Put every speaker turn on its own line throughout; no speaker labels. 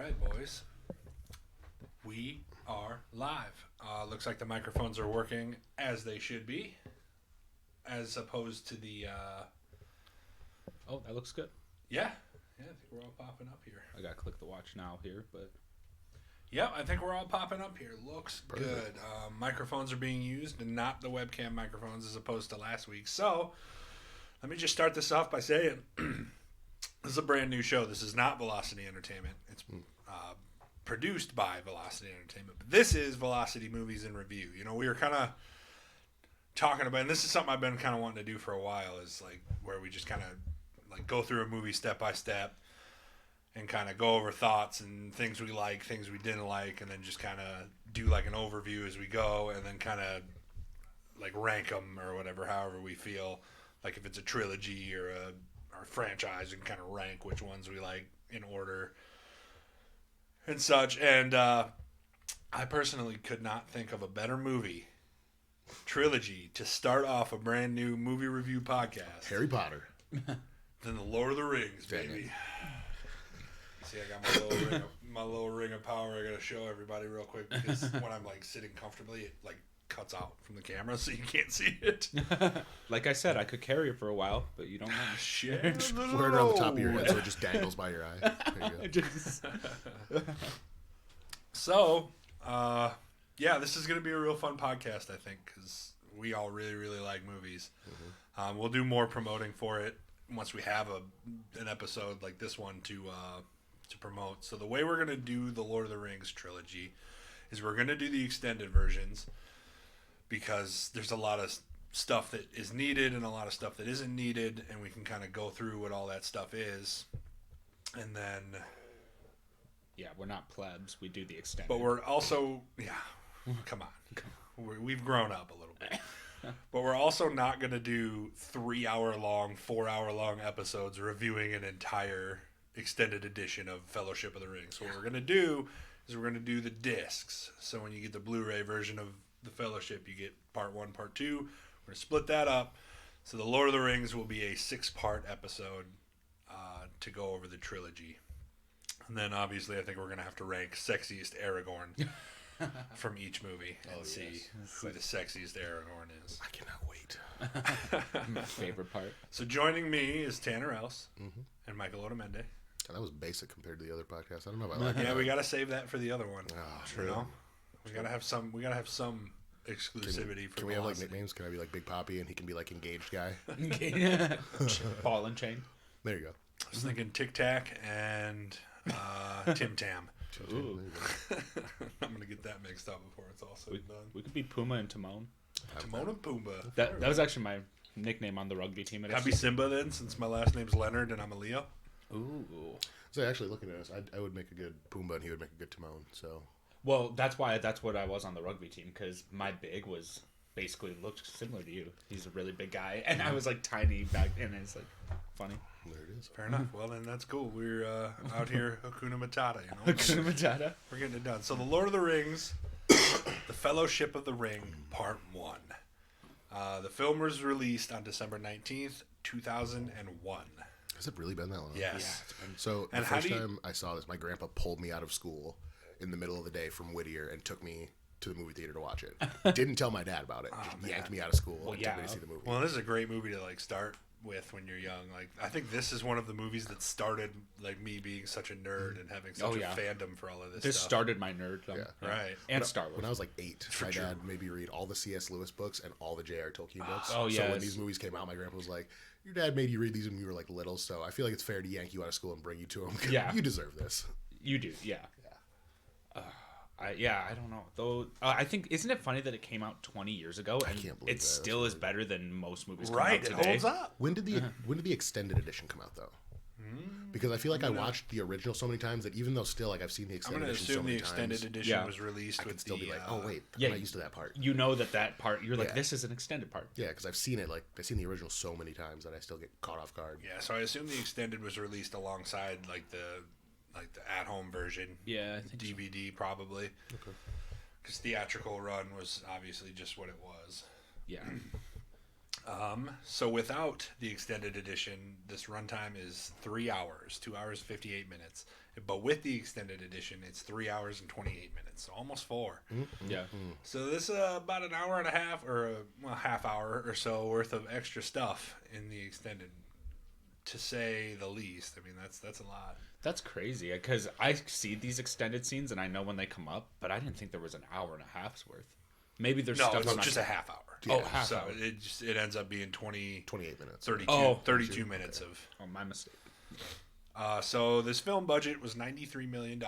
right, boys. We are live. Looks like the microphones are working as they should be, as opposed to the.
Oh, that looks good.
Yeah, I think we're all popping up here.
I gotta click the watch now here, but
Yep, I think we're all popping up here. Looks
Perfect.
good. Microphones are being used, and not the webcam microphones as opposed to last week. So, let me just start this off by saying this is a brand new show. This is not Velocity Entertainment. It's produced by Velocity Entertainment. But this is Velocity Movies in Review. You know, we were kind of talking about, and this is something I've been kind of wanting to do for a while, is like where we just kind of like go through a movie step by step and kind of go over thoughts and things we like, things we didn't like, and then just kind of do like an overview as we go, and then kind of like rank them or whatever, however we feel. Like if it's a trilogy or a franchise, we can kind of rank which ones we like in order and such. And I personally could not think of a better movie trilogy to start off a brand new movie review podcast
Harry Potter.
than The Lord of the Rings, baby. See, I got my little ring of power. I gotta show everybody real quick because when I'm like sitting comfortably, it like cuts out from the camera, so you can't see it.
like I said, I could carry it for a while, but you don't want to
Shit.
Wear it around the top of your head so it just dangles by your eye. There you go.
Just
So, yeah, this is gonna be a real fun podcast, I think, because we all really, really like movies. We'll do more promoting for it once we have an episode like this one to promote. So the way we're gonna do the Lord of the Rings trilogy is we're gonna do the extended versions because there's a lot of stuff that is needed and a lot of stuff that isn't needed, and we can kind of go through what all that stuff is, and then.
yeah, we're not plebs. We do the extended.
But we're also, come on. We've grown up a little bit. But we're also not going to do 3-hour-long, 4-hour-long episodes reviewing an entire extended edition of Fellowship of the Ring. So what we're going to do is we're going to do the discs. So when you get the Blu-ray version of the Fellowship, you get part 1, part 2. We're going to split that up. So the Lord of the Rings will be a 6-part episode to go over the trilogy. And then obviously I think we're going to have to rank sexiest Aragorn from each movie and see who the sexiest Aragorn is.
I cannot wait.
my favorite part.
So joining me is Tanner Else and Michael Otamende.
That was basic compared to the other podcast. I don't know if I like
Yeah,
that.
we got to save that for the other one.
Oh,
You
true.
know? We got to have some exclusivity for
Can we have like
Velocity.
nicknames? Can I be like Big Poppy and he can be like Engaged Guy?
Ball and chain.
There you go.
I was thinking Tic Tac and Tim Tam.
Ooh.
There you go.
I'm going to get that mixed up before it's all said and done.
We could be Puma and Timon.
Timon and Pumbaa.
That was actually my nickname on the rugby team.
Can I be Simba then, since my last name's Leonard and I'm a Leo?
Ooh.
So actually looking at us, I would make a good Pumbaa and he would make a good Timon. So
Well, that's what I was on the rugby team, because my big was basically looked similar to you. He's a really big guy, and I was like tiny back, and it's like funny.
there it is.
Fair enough. Well, then that's cool. We're out here Hakuna Matata, you know?
Hakuna Matata.
We're getting it done. So, The Lord of the Rings, The Fellowship of the Ring, Part 1. The film was released on December 19th, 2001.
Has it really been that long?
Yes.
So
And
the
how
first
do you-
time I saw this, my grandpa pulled me out of school in the middle of the day from Whittier and took me to the movie theater to watch it. Didn't tell my dad about it. Just yanked me out of school and took me to see the movie.
Well, this is a great movie to, like, start with when you're young. Like, I think this is one of the movies that started, like, me being such a nerd and having such a fandom for all of this
This
stuff.
started my nerddom.
Yeah.
Right.
And Star Wars.
When I was like 8, my
true.
dad made me read all the C.S. Lewis books and all the J.R. Tolkien books.
Oh,
So when
yes.
these movies came out, my grandpa was like, your dad made you read these when you were like little, so I feel like it's fair to yank you out of school and bring you to them.
Yeah.
You deserve this.
You do, yeah. I don't know. Though I think, isn't it funny that it came out 20 years ago and
can't believe
it
that.
still is better than most movies come
Right.
out
It
today?
holds up.
When did the extended edition come out though? Because I feel like I watched the original so many times that even though still like I've seen the
I'm
extended
going to
edition so
assume the
many
extended
times,
edition
Yeah.
was released
I
with
could still
the,
be like, oh wait,
yeah,
I'm not used to that part.
You know that part. You're like,
Yeah.
this is an extended part.
Yeah, because I've seen it I've seen the original so many times that I still get caught off guard.
Yeah, so I assume the extended was released alongside like the at-home version.
Yeah, I think so.
DVD probably.
Okay.
Because theatrical run was obviously just what it was.
Yeah.
So without the extended edition, this runtime is 3 hours, 2 hours 58 minutes. But with the extended edition, it's 3 hours and 28 minutes, so almost 4.
Yeah.
So this is about an hour and a half, or a half hour or so worth of extra stuff in the extended, to say the least. I mean, that's a lot.
That's crazy because I see these extended scenes and I know when they come up, but I didn't think there was an hour and a half's worth. Maybe there's
No,
stuff.
it's just a half hour.
Oh, half
so
hour.
it ends up being
28 minutes.
32 minutes of.
Oh, my mistake.
So this film budget was $93 million.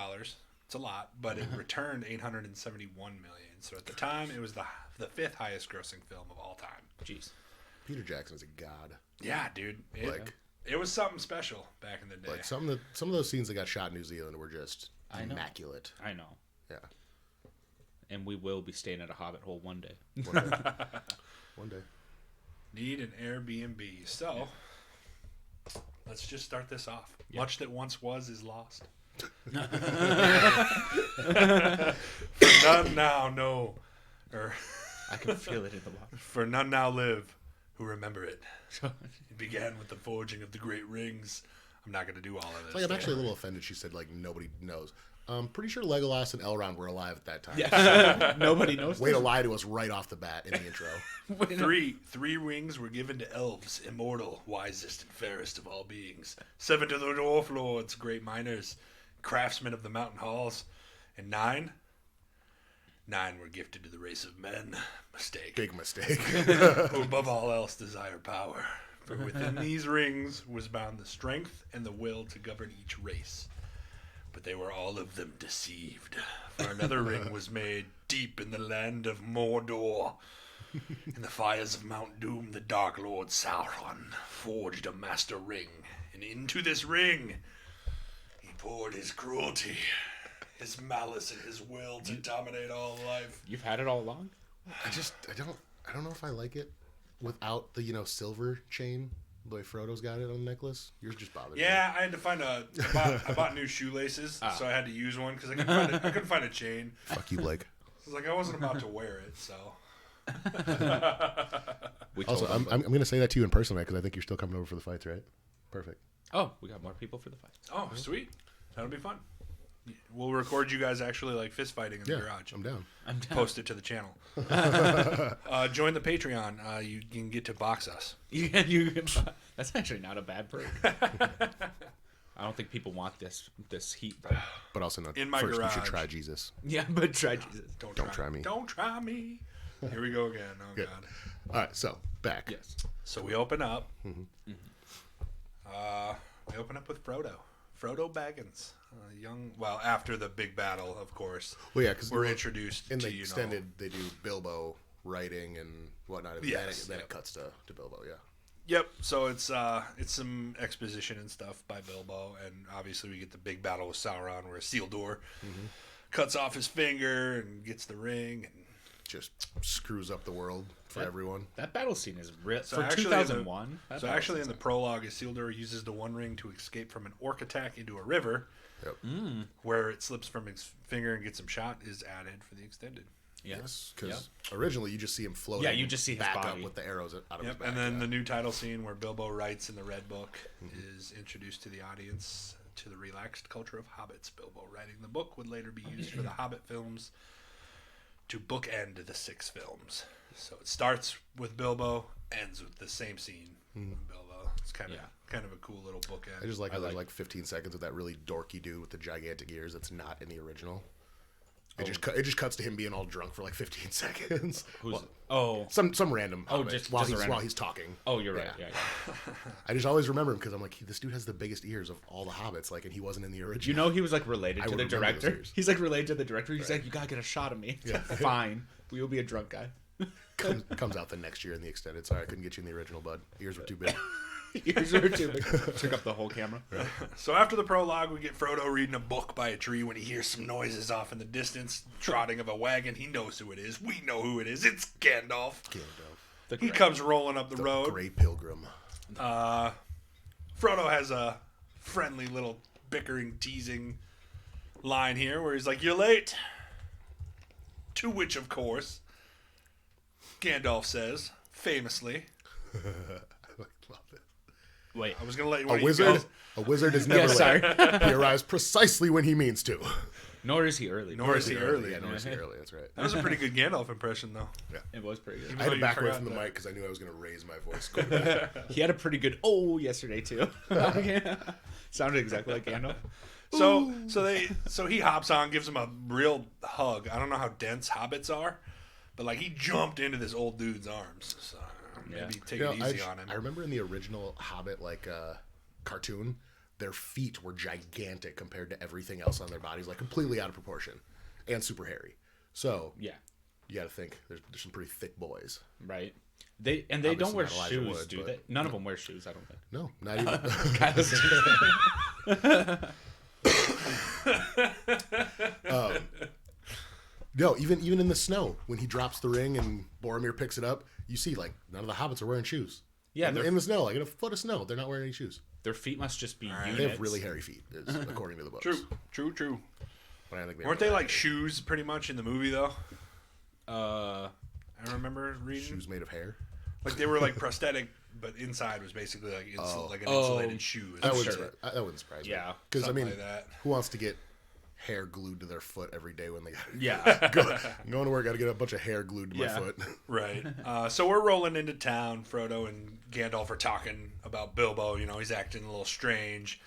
It's a lot, but it returned $871 million. So at the time, it was the fifth highest grossing film of all time.
Jeez.
Peter Jackson's a god.
Yeah, dude. It was something special back in the day.
Like some of those scenes that got shot in New Zealand were just immaculate.
I know.
Yeah.
And we will be staying at a Hobbit hole one day.
One day.
Need an Airbnb. So let's just start this off. Yeah. Much that once was is lost. For none now know, or
I can feel it in the water.
For none now live who remember it. It began with the forging of the great rings. I'm not going to do all of this.
Like, I'm actually a little offended. She said, like, nobody knows. I'm pretty sure Legolas and Elrond were alive at that time.
Yeah. Nobody knows.
Way to lie to us right off the bat in the intro.
Three rings were given to elves, immortal, wisest and fairest of all beings. 7 to the dwarf lords, great miners, craftsmen of the mountain halls. And 9 were gifted to the race of men. Mistake.
Big mistake.
Who above all else desire power. For within these rings was bound the strength and the will to govern each race. But they were all of them deceived. For another ring was made deep in the land of Mordor. In the fires of Mount Doom, the Dark Lord Sauron forged a master ring. And into this ring, he poured his cruelty, his malice, and his will to dominate all life.
You've had it all along?
I don't know if I like it without the, silver chain. The way Frodo's got it on the necklace. Yours just bothered me.
Yeah, I had to find I bought new shoelaces, so I had to use one because I couldn't find a chain.
Fuck you, Blake.
I was like, I wasn't about to wear it, so.
Also, I'm going to say that to you in person, right? Because I think you're still coming over for the fights, right? Perfect.
Oh, we got more people for the fights.
Oh, sweet. That'll be fun. We'll record you guys actually like fist fighting in the garage.
I'm down.
Post it to the channel. Join the Patreon. You can get to box us.
That's actually not a bad perk. I don't think people want this heat.
But also, not
in my
first
garage.
You should try Jesus.
Yeah, but try Jesus.
Don't try me.
Don't try me. Here we go again. Oh,
Good.
God.
All right, so back.
Yes.
So we open up. We open up with Frodo. Frodo Baggins. After the big battle, of course.
Well, yeah, because
we're introduced
in
to,
the extended, they do Bilbo writing and whatnot. And then it cuts to Bilbo, yeah.
Yep. So it's some exposition and stuff by Bilbo, and obviously we get the big battle with Sauron, where Isildur cuts off his finger and gets the ring, and
just screws up the world for everyone.
That battle scene is real.
So
for 2001.
In the prologue, Isildur uses the One Ring to escape from an orc attack into a river.
Yep.
Where it slips from his finger and gets him shot is added for the extended.
Yes, because originally you just see him floating.
Yeah, you just see his
back
body
up with the arrows out of his back.
And then the new title scene where Bilbo writes in the Red Book is introduced to the audience to the relaxed culture of hobbits. Bilbo writing the book would later be used for the Hobbit films to bookend the 6 films. So it starts with Bilbo, ends with the same scene with Bilbo. It's kind of a cool little bookend.
I just like how there's like 15 seconds of that really dorky dude with the gigantic ears that's not in the original. It just cuts to him being all drunk for like 15 seconds. Some random hobbit
just
while
random.
he's talking.
Oh, you're right. Yeah.
I just always remember him because I'm like, this dude has the biggest ears of all the hobbits, like, and he wasn't in the original.
You know, he was like related to the director.
Those ears.
He's like related to the director. He's like, you gotta get a shot of me. Yeah. Fine, we will be a drunk guy.
Comes out the next year in the extended. Sorry, I couldn't get you in the original, bud. Ears were too big.
Ears were too big. Took up the whole camera.
Right. So after the prologue, we get Frodo reading a book by a tree when he hears some noises off in the distance, trotting of a wagon. He knows who it is. We know who it is. It's Gandalf. He comes rolling up the road.
Grey Pilgrim.
Frodo has a friendly little bickering, teasing line here where he's like, "You're late." To which, of course, Gandalf says, famously,
Love it.
Wait.
I was gonna let you.
A wizard is never
Yeah,
late.
sorry.
He arrives precisely when he means to.
Nor is he early.
Yeah, nor is he early. That's right.
That was a pretty good Gandalf impression, though.
It was pretty good.
I had
though
to
you
back away
forgot
from the
that.
mic because I knew I was going to raise my voice.
He had a pretty good yesterday too. Sounded exactly like Gandalf.
So he hops on, gives him a real hug. I don't know how dense hobbits are, but like he jumped into this old dude's arms. So maybe take it easy on him.
I remember in the original Hobbit cartoon, their feet were gigantic compared to everything else on their bodies, like completely out of proportion, and super hairy. So
Yeah.
you got to think there's some pretty thick boys.
Right. They don't wear
not Elijah
shoes,
Wood,
do
but-
they? None of them wear shoes, I don't think.
No, not even. No, even in the snow when he drops the ring and Boromir picks it up, you see like none of the hobbits are wearing shoes.
Yeah,
in the snow, like in a foot of snow, they're not wearing any shoes.
their feet must just be units.
They have really hairy feet, according to the books.
True.
But I think
Weren't they like shoes pretty much in the movie though?
Uh,
I remember reading
shoes made of hair?
like they were like prosthetic, but inside was basically like like an insulated shoe.
That
Sure.
wouldn't surprise me.
Yeah,
because I
something
mean,
like that.
who wants to get hair glued to their foot every day when they
yeah.
going to work? Got to get a bunch of hair glued to my
Yeah.
foot.
Right. So we're rolling into town. Frodo and Gandalf are talking about Bilbo. You know, he's acting a little strange.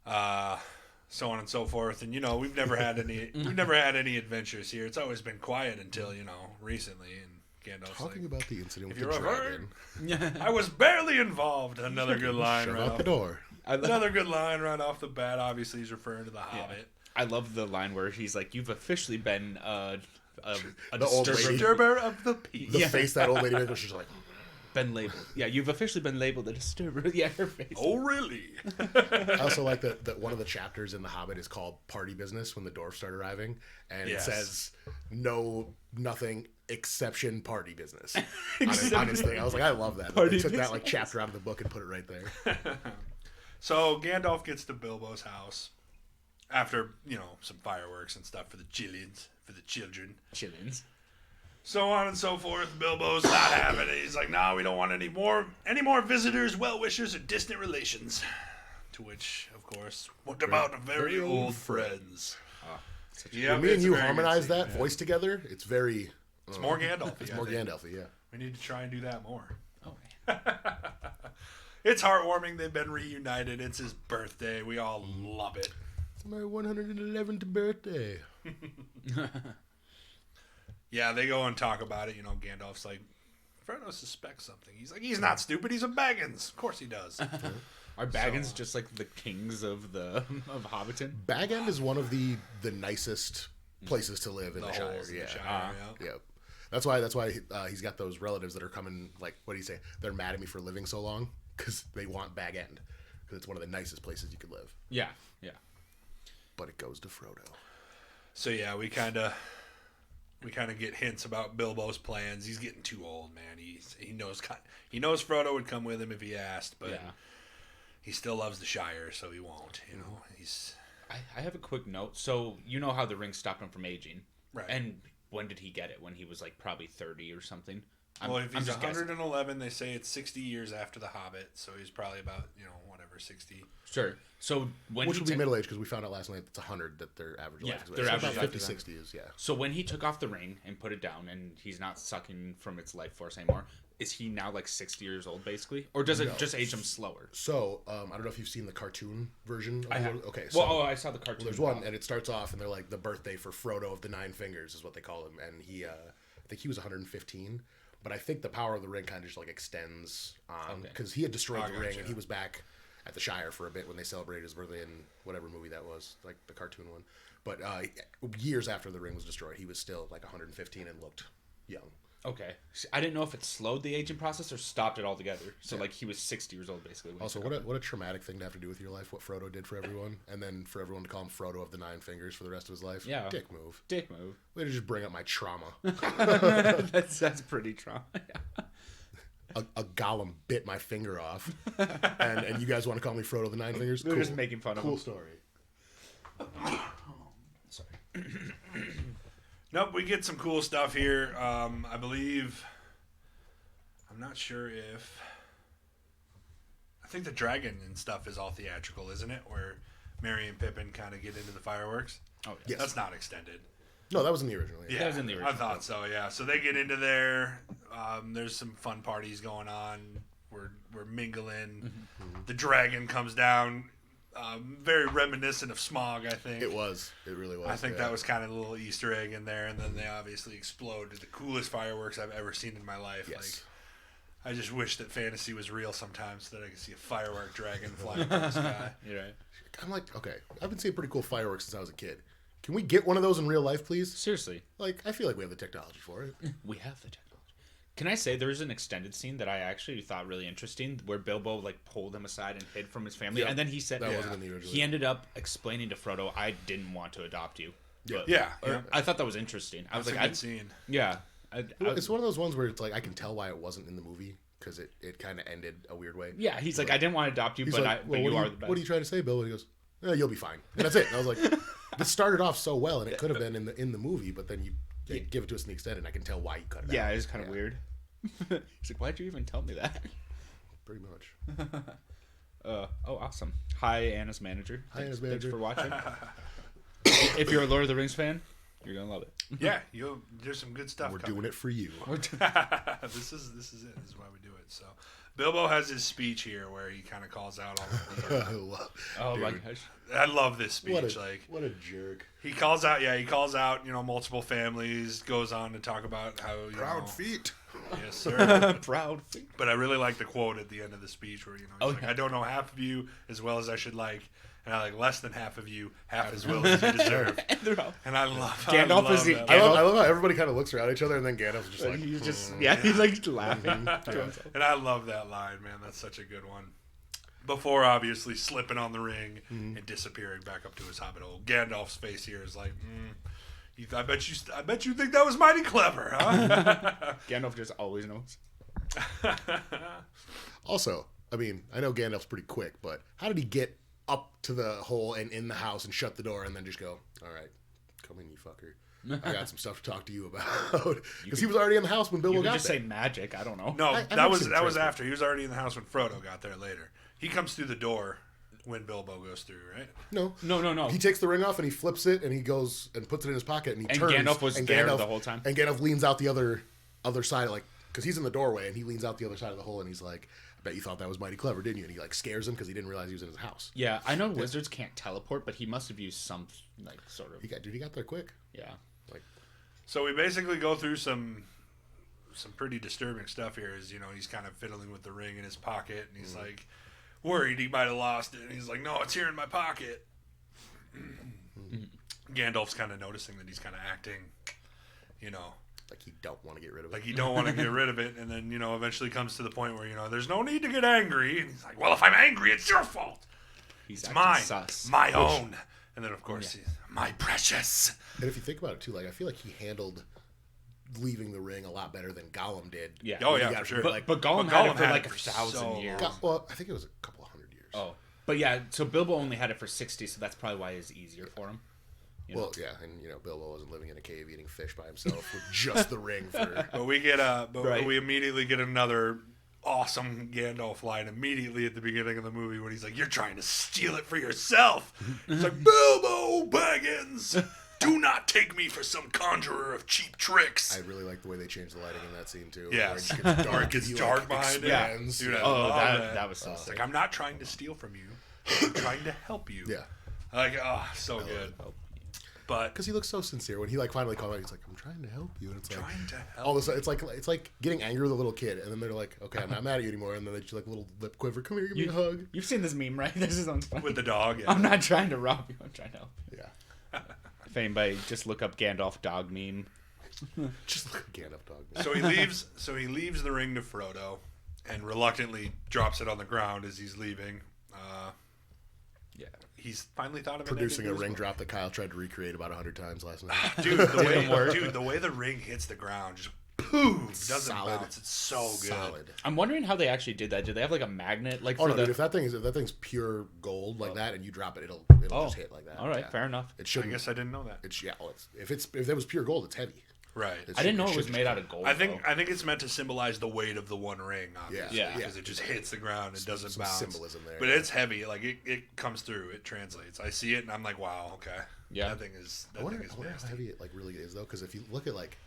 So on and so forth. And you know, we've never had any adventures here. It's always been quiet until recently. And Gandalf's
Talking
like,
about the incident
if
with
you're
the
a
dragon,
I was barely involved. Another good line.
shove
Right
out
off,
the door.
another good line right off the bat. Obviously, he's referring to the Hobbit.
I love the line where he's like, "You've officially been a
The old
disturber."
lady.
Disturber of the peace.
The face that old lady makes, she's like,
Been labeled. Yeah, you've officially been labeled a disturber. Yeah, her face.
Oh, really?
I also like that one of the chapters in The Hobbit is called Party Business when the dwarves start arriving, and
Yes.
it says nothing exception party business on his thing. I was like, I love that.
Party
They took that
business.
like chapter out of the book and put it right there.
So Gandalf gets to Bilbo's house after some fireworks and stuff for the children.
Chillins.
So on and so forth. Bilbo's not having it. He's like, "No, we don't want any more visitors, well-wishers, or distant relations." To which, of course, what about the very old friends? Yeah,
When me and you harmonize that voice together, it's very.
It's more Gandalf.
It's more Gandalfy, yeah.
We need to try and do that more.
Oh,
It's heartwarming. They've been reunited. It's his birthday. We all love it.
It's my 111th birthday.
Yeah, they go and talk about it. Gandalf's like, Frodo suspects something. He's like, he's not stupid. He's a Baggins. Of course he does.
Are Baggins just like the kings of Hobbiton?
Bag End is one of the nicest places to live in the Shire.
holes in the
Yeah.
Shire, yeah.
Yeah. That's why he's got those relatives that are coming. Like, what do you say? They're mad at me for living so long because they want Bag End because it's one of the nicest places you could live.
Yeah, yeah.
But it goes to Frodo.
So yeah, we kind of get hints about Bilbo's plans. He's getting too old, man. He knows Frodo would come with him if he asked, but
Yeah.
he still loves the Shire, so he won't. He's
I have a quick note. So you know how the ring stopped him from aging,
right.
and when did he get it? When he was like probably 30 or something.
Well, if he's
just guessing.
111, they say it's 60 years after The Hobbit, so he's probably about, whatever, 60.
Sure. So when
Which
he
would be
took-
middle age because we found out last night it's 100 that their average
Yeah,
life is.
their
So
average
about
life
50,
is
60 is, yeah.
So when he took off the ring and put it down, and he's not sucking from its life force anymore, is he now like 60 years old basically, or does it just age him slower?
So, I don't know if you've seen the cartoon version. Of
I have.
Okay, so
Well, I saw the cartoon.
there's one, and it starts off, and they're like the birthday for Frodo of the Nine Fingers is what they call him, and he, I think he was 115, but I think the power of the ring kind of just like extends on because he had destroyed the ring,
gotcha.
and he was back at the Shire for a bit when they celebrated his birthday in whatever movie that was, like the cartoon one. But years after the ring was destroyed, he was still like 115 and looked young.
Okay. See, I didn't know if it slowed the aging process or stopped it altogether. So like he was 60 years old basically. When he
Also,
took off.
what a traumatic thing to have to do with your life. What Frodo did for everyone, and then for everyone to call him Frodo of the Nine Fingers for the rest of his life.
Yeah.
Dick move.
Dick move.
Way to just bring up my trauma.
that's pretty trauma.
A Gollum bit my finger off, and you guys want to call me Frodo of the Nine Fingers?
They're just making fun of
Cool
him.
story.
Sorry.
Nope, we get some cool stuff here. I believe. I'm not sure if. I think the dragon and stuff is all theatrical, isn't it? Where Merry and Pippin kind of get into the fireworks.
Oh, yeah.
Yes.
That's not extended.
No, that was in the original.
Yeah,
That was in the original.
I thought so. Yeah, so they get into there. There's some fun parties going on. We're mingling.
Mm-hmm.
The dragon comes down. Very reminiscent of Smog, I think.
It was. It really was.
I think
yeah.
that was kind of a little Easter egg in there, and then they obviously explode to the coolest fireworks I've ever seen in my life.
Yes.
Like, I just wish that fantasy was real sometimes, so that I could see a firework dragon flying across the sky.
You're right.
I'm like, okay, I've been seeing pretty cool fireworks since I was a kid. Can we get one of those in real life, please?
Seriously,
Like, I feel like we have the technology for it.
we have the technology. Can I say there's an extended scene that I actually thought really interesting where Bilbo like pulled him aside and hid from his family,
Yeah.
and then he said
That wasn't in the original.
he ended up explaining to Frodo, "I didn't want to adopt you." But-
Yeah,
or-
yeah.
I thought that was interesting. I was
That's
like,
a good scene.
yeah,
It's one of those ones where it's like I can tell why it wasn't in the movie because it kind of ended a weird way.
yeah. He's like, I didn't want to adopt you,
He's
but
like,
but
well,
you
what
are the best.
What are you trying to say, Bill? And he goes, you'll be fine. And that's it. And I was like, this started off so well, and it could have been in the movie, but then you give it to us in the extended, and I can tell why you cut it out.
Yeah, it's kind of weird. He's like, why'd you even tell me that?
Pretty much.
Oh, awesome. Hi, Anna's manager.
Hi, Anna's manager.
Thanks for watching. If you're a Lord of the Rings fan, you're gonna love it.
Yeah, there's some good stuff.
We're
coming.
doing it for you.
This is it. This is why we do it. So, Bilbo has his speech here where he kind of calls out all of the.
I love,
Oh my
dude,
gosh.
I love this speech.
what a jerk.
He calls out. Yeah, he calls out. Multiple families. Goes on to talk about how
Proud feet.
Yes, sir.
Proud feet.
But I really like the quote at the end of the speech where he's like,
yeah.
I don't know half of you as well as I should like, and I like less than half of you, half as well as you deserve.
And they're all.
And I love
Gandalf is the-
that.
I love how everybody kind of looks around each other, and then Gandalf's just like,
He's just he's like laughing to himself.
And I love that line, man. That's such a good one. Before obviously slipping on the ring and disappearing back up to his hobbit hole. Gandalf's face here is like, I bet you think that was mighty clever, huh?
Gandalf just always knows.
Also, I mean, I know Gandalf's pretty quick, but how did he get up to the hole and in the house and shut the door and then just go, all right, come in, you fucker. I got some stuff to talk to you about. Because he was already in the house when Bilbo
You could
got
just
there.
say magic. I don't know.
No,
I've
that
never
was
seen the
that was
trailer.
after. He was already in the house when Frodo got there later. He comes through the door when Bilbo goes through, right?
No.
He takes the ring off and he flips it and he goes and puts it in his pocket and he
And
turns.
Gandalf was there the whole time?
And Gandalf leans out the other side, like, because he's in the doorway and he leans out the other side of the hole and he's like, I bet you thought that was mighty clever, didn't you? And he like scares him because he didn't realize he was in his house.
Yeah, I know wizards can't teleport, but he must have used some like sort of.
He got there quick.
Yeah.
Like,
So we basically go through some pretty disturbing stuff here. Is he's kind of fiddling with the ring in his pocket, and he's like worried he might have lost it. And he's like, "No, it's here in my pocket." Gandalf's kind of noticing that he's kind of acting,
like he don't want to get rid of it.
like you don't want to get rid of it, and then eventually comes to the point where there's no need to get angry, and he's like, "Well, if I'm angry, it's your fault.
He's
It's
acting
mine,
sus.
my own." And then of course, he's, my precious.
And if you think about it too, like I feel like he handled leaving the ring a lot better than Gollum did.
Yeah.
Oh
When he
yeah,
got
for sure.
But Gollum
But
had it for
had
like
it for
1,000
so
years.
long.
Well, I think it was a couple of hundred years.
Oh, but yeah. So Bilbo only had it for 60, so that's probably why it's easier for him.
Well, yeah, and Bilbo wasn't living in a cave eating fish by himself with just the ring for.
But we get
Right.
we immediately get another awesome Gandalf line immediately at the beginning of the movie when he's like, "You're trying to steal it for yourself." It's like, "Bilbo Baggins, do not take me for some conjurer of cheap tricks."
I really like the way they changed the lighting in that scene too.
Yes.
where it gets dark,
It gets
and he,
dark behind it.
expands.
Dude, I
Oh,
love
that was so
It's
sick.
like, I'm not trying to steal from you. I'm trying to help you.
Yeah,
Like, so good. But
because he looks so sincere when he like finally called out. He's like, "I'm trying to help you," and it's like
trying to help.
all this. It's like getting angry with a little kid, and then they're like, "Okay, I'm not mad at you anymore," and then they just like a little lip quiver. Come here, give me a hug.
You've seen this meme, right? This is funny.
with the dog. Yeah.
I'm not trying to rob you. I'm trying to help.
Yeah,
If anybody just look up Gandalf dog meme.
just look at Gandalf dog.
So he leaves the ring to Frodo, and reluctantly drops it on the ground as he's leaving.
Yeah.
He's finally thought of
Producing
an
a
ending to
ring
his
drop that Kyle tried to recreate about 100 times last night.
book. Dude, the way the ring hits the ground, just boom, doesn't
Solid.
bounce. It's so good.
Solid.
I'm wondering how they actually did that. Did they have like a magnet, like
Oh
for
no,
the?
dude! If that thing's pure gold like that, and you drop it, it'll
Oh.
just hit like that.
All right,
Yeah.
fair enough.
It
I
shouldn't.
guess I didn't know that.
It's if it was pure gold, it's heavy.
Right.
I didn't know it was made out of gold.
I think it's meant to symbolize the weight of the One Ring, obviously,
Yeah.
because it just hits the ground and doesn't
some
bounce.
symbolism there.
But it's heavy. Like it comes through. It translates. I see it and I'm like, wow, okay.
Yeah.
That thing is
I wonder how
nasty.
heavy it like really is though, because if you look at like,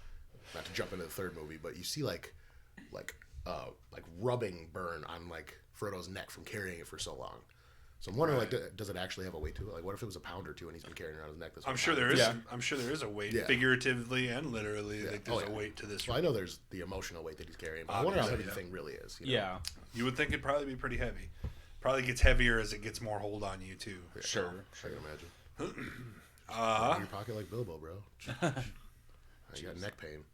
not to jump into the third movie, but you see like rubbing burn on like Frodo's neck from carrying it for so long. So I'm wondering, like, does it actually have a weight to it? Like, what if it was a pound or two and he's been carrying it around his neck this whole
I'm sure
time?
there is.
Yeah.
I'm sure there is a weight,
Yeah.
figuratively and literally. Like there's
Oh, yeah.
a weight to this.
Well, I know there's the emotional weight that he's carrying, but I wonder how heavy
Obviously,
the thing really is. You know?
Yeah,
You would think it'd probably be pretty heavy. Probably gets heavier as it gets more hold on you too.
sure.
I can imagine. In your pocket like Bilbo, bro. You got neck pain.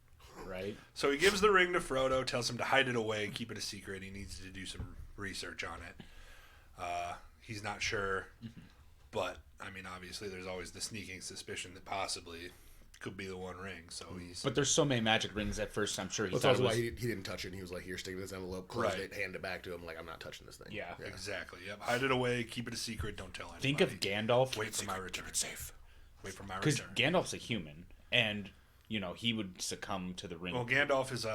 Right.
So he gives the ring to Frodo, tells him to hide it away, keep it a secret. He needs to do some research on it. He's not sure, but I mean, obviously, there's always the sneaking suspicion that possibly could be the One Ring. So he's
But there's so many magic rings at first. I'm sure he
That's
thought
also
it
why
was.
he didn't touch it. And he was like, "Here, stick it in this envelope, close
Right.
it, hand it back to him." Like, I'm not touching this thing.
Yeah.
exactly. Yep. Hide it away, keep it a secret. Don't tell anybody.
Think of Gandalf.
Wait for my return.
Safe.
Wait for my
Because
return.
Gandalf's a human, and he would succumb to the ring.
Well, Gandalf is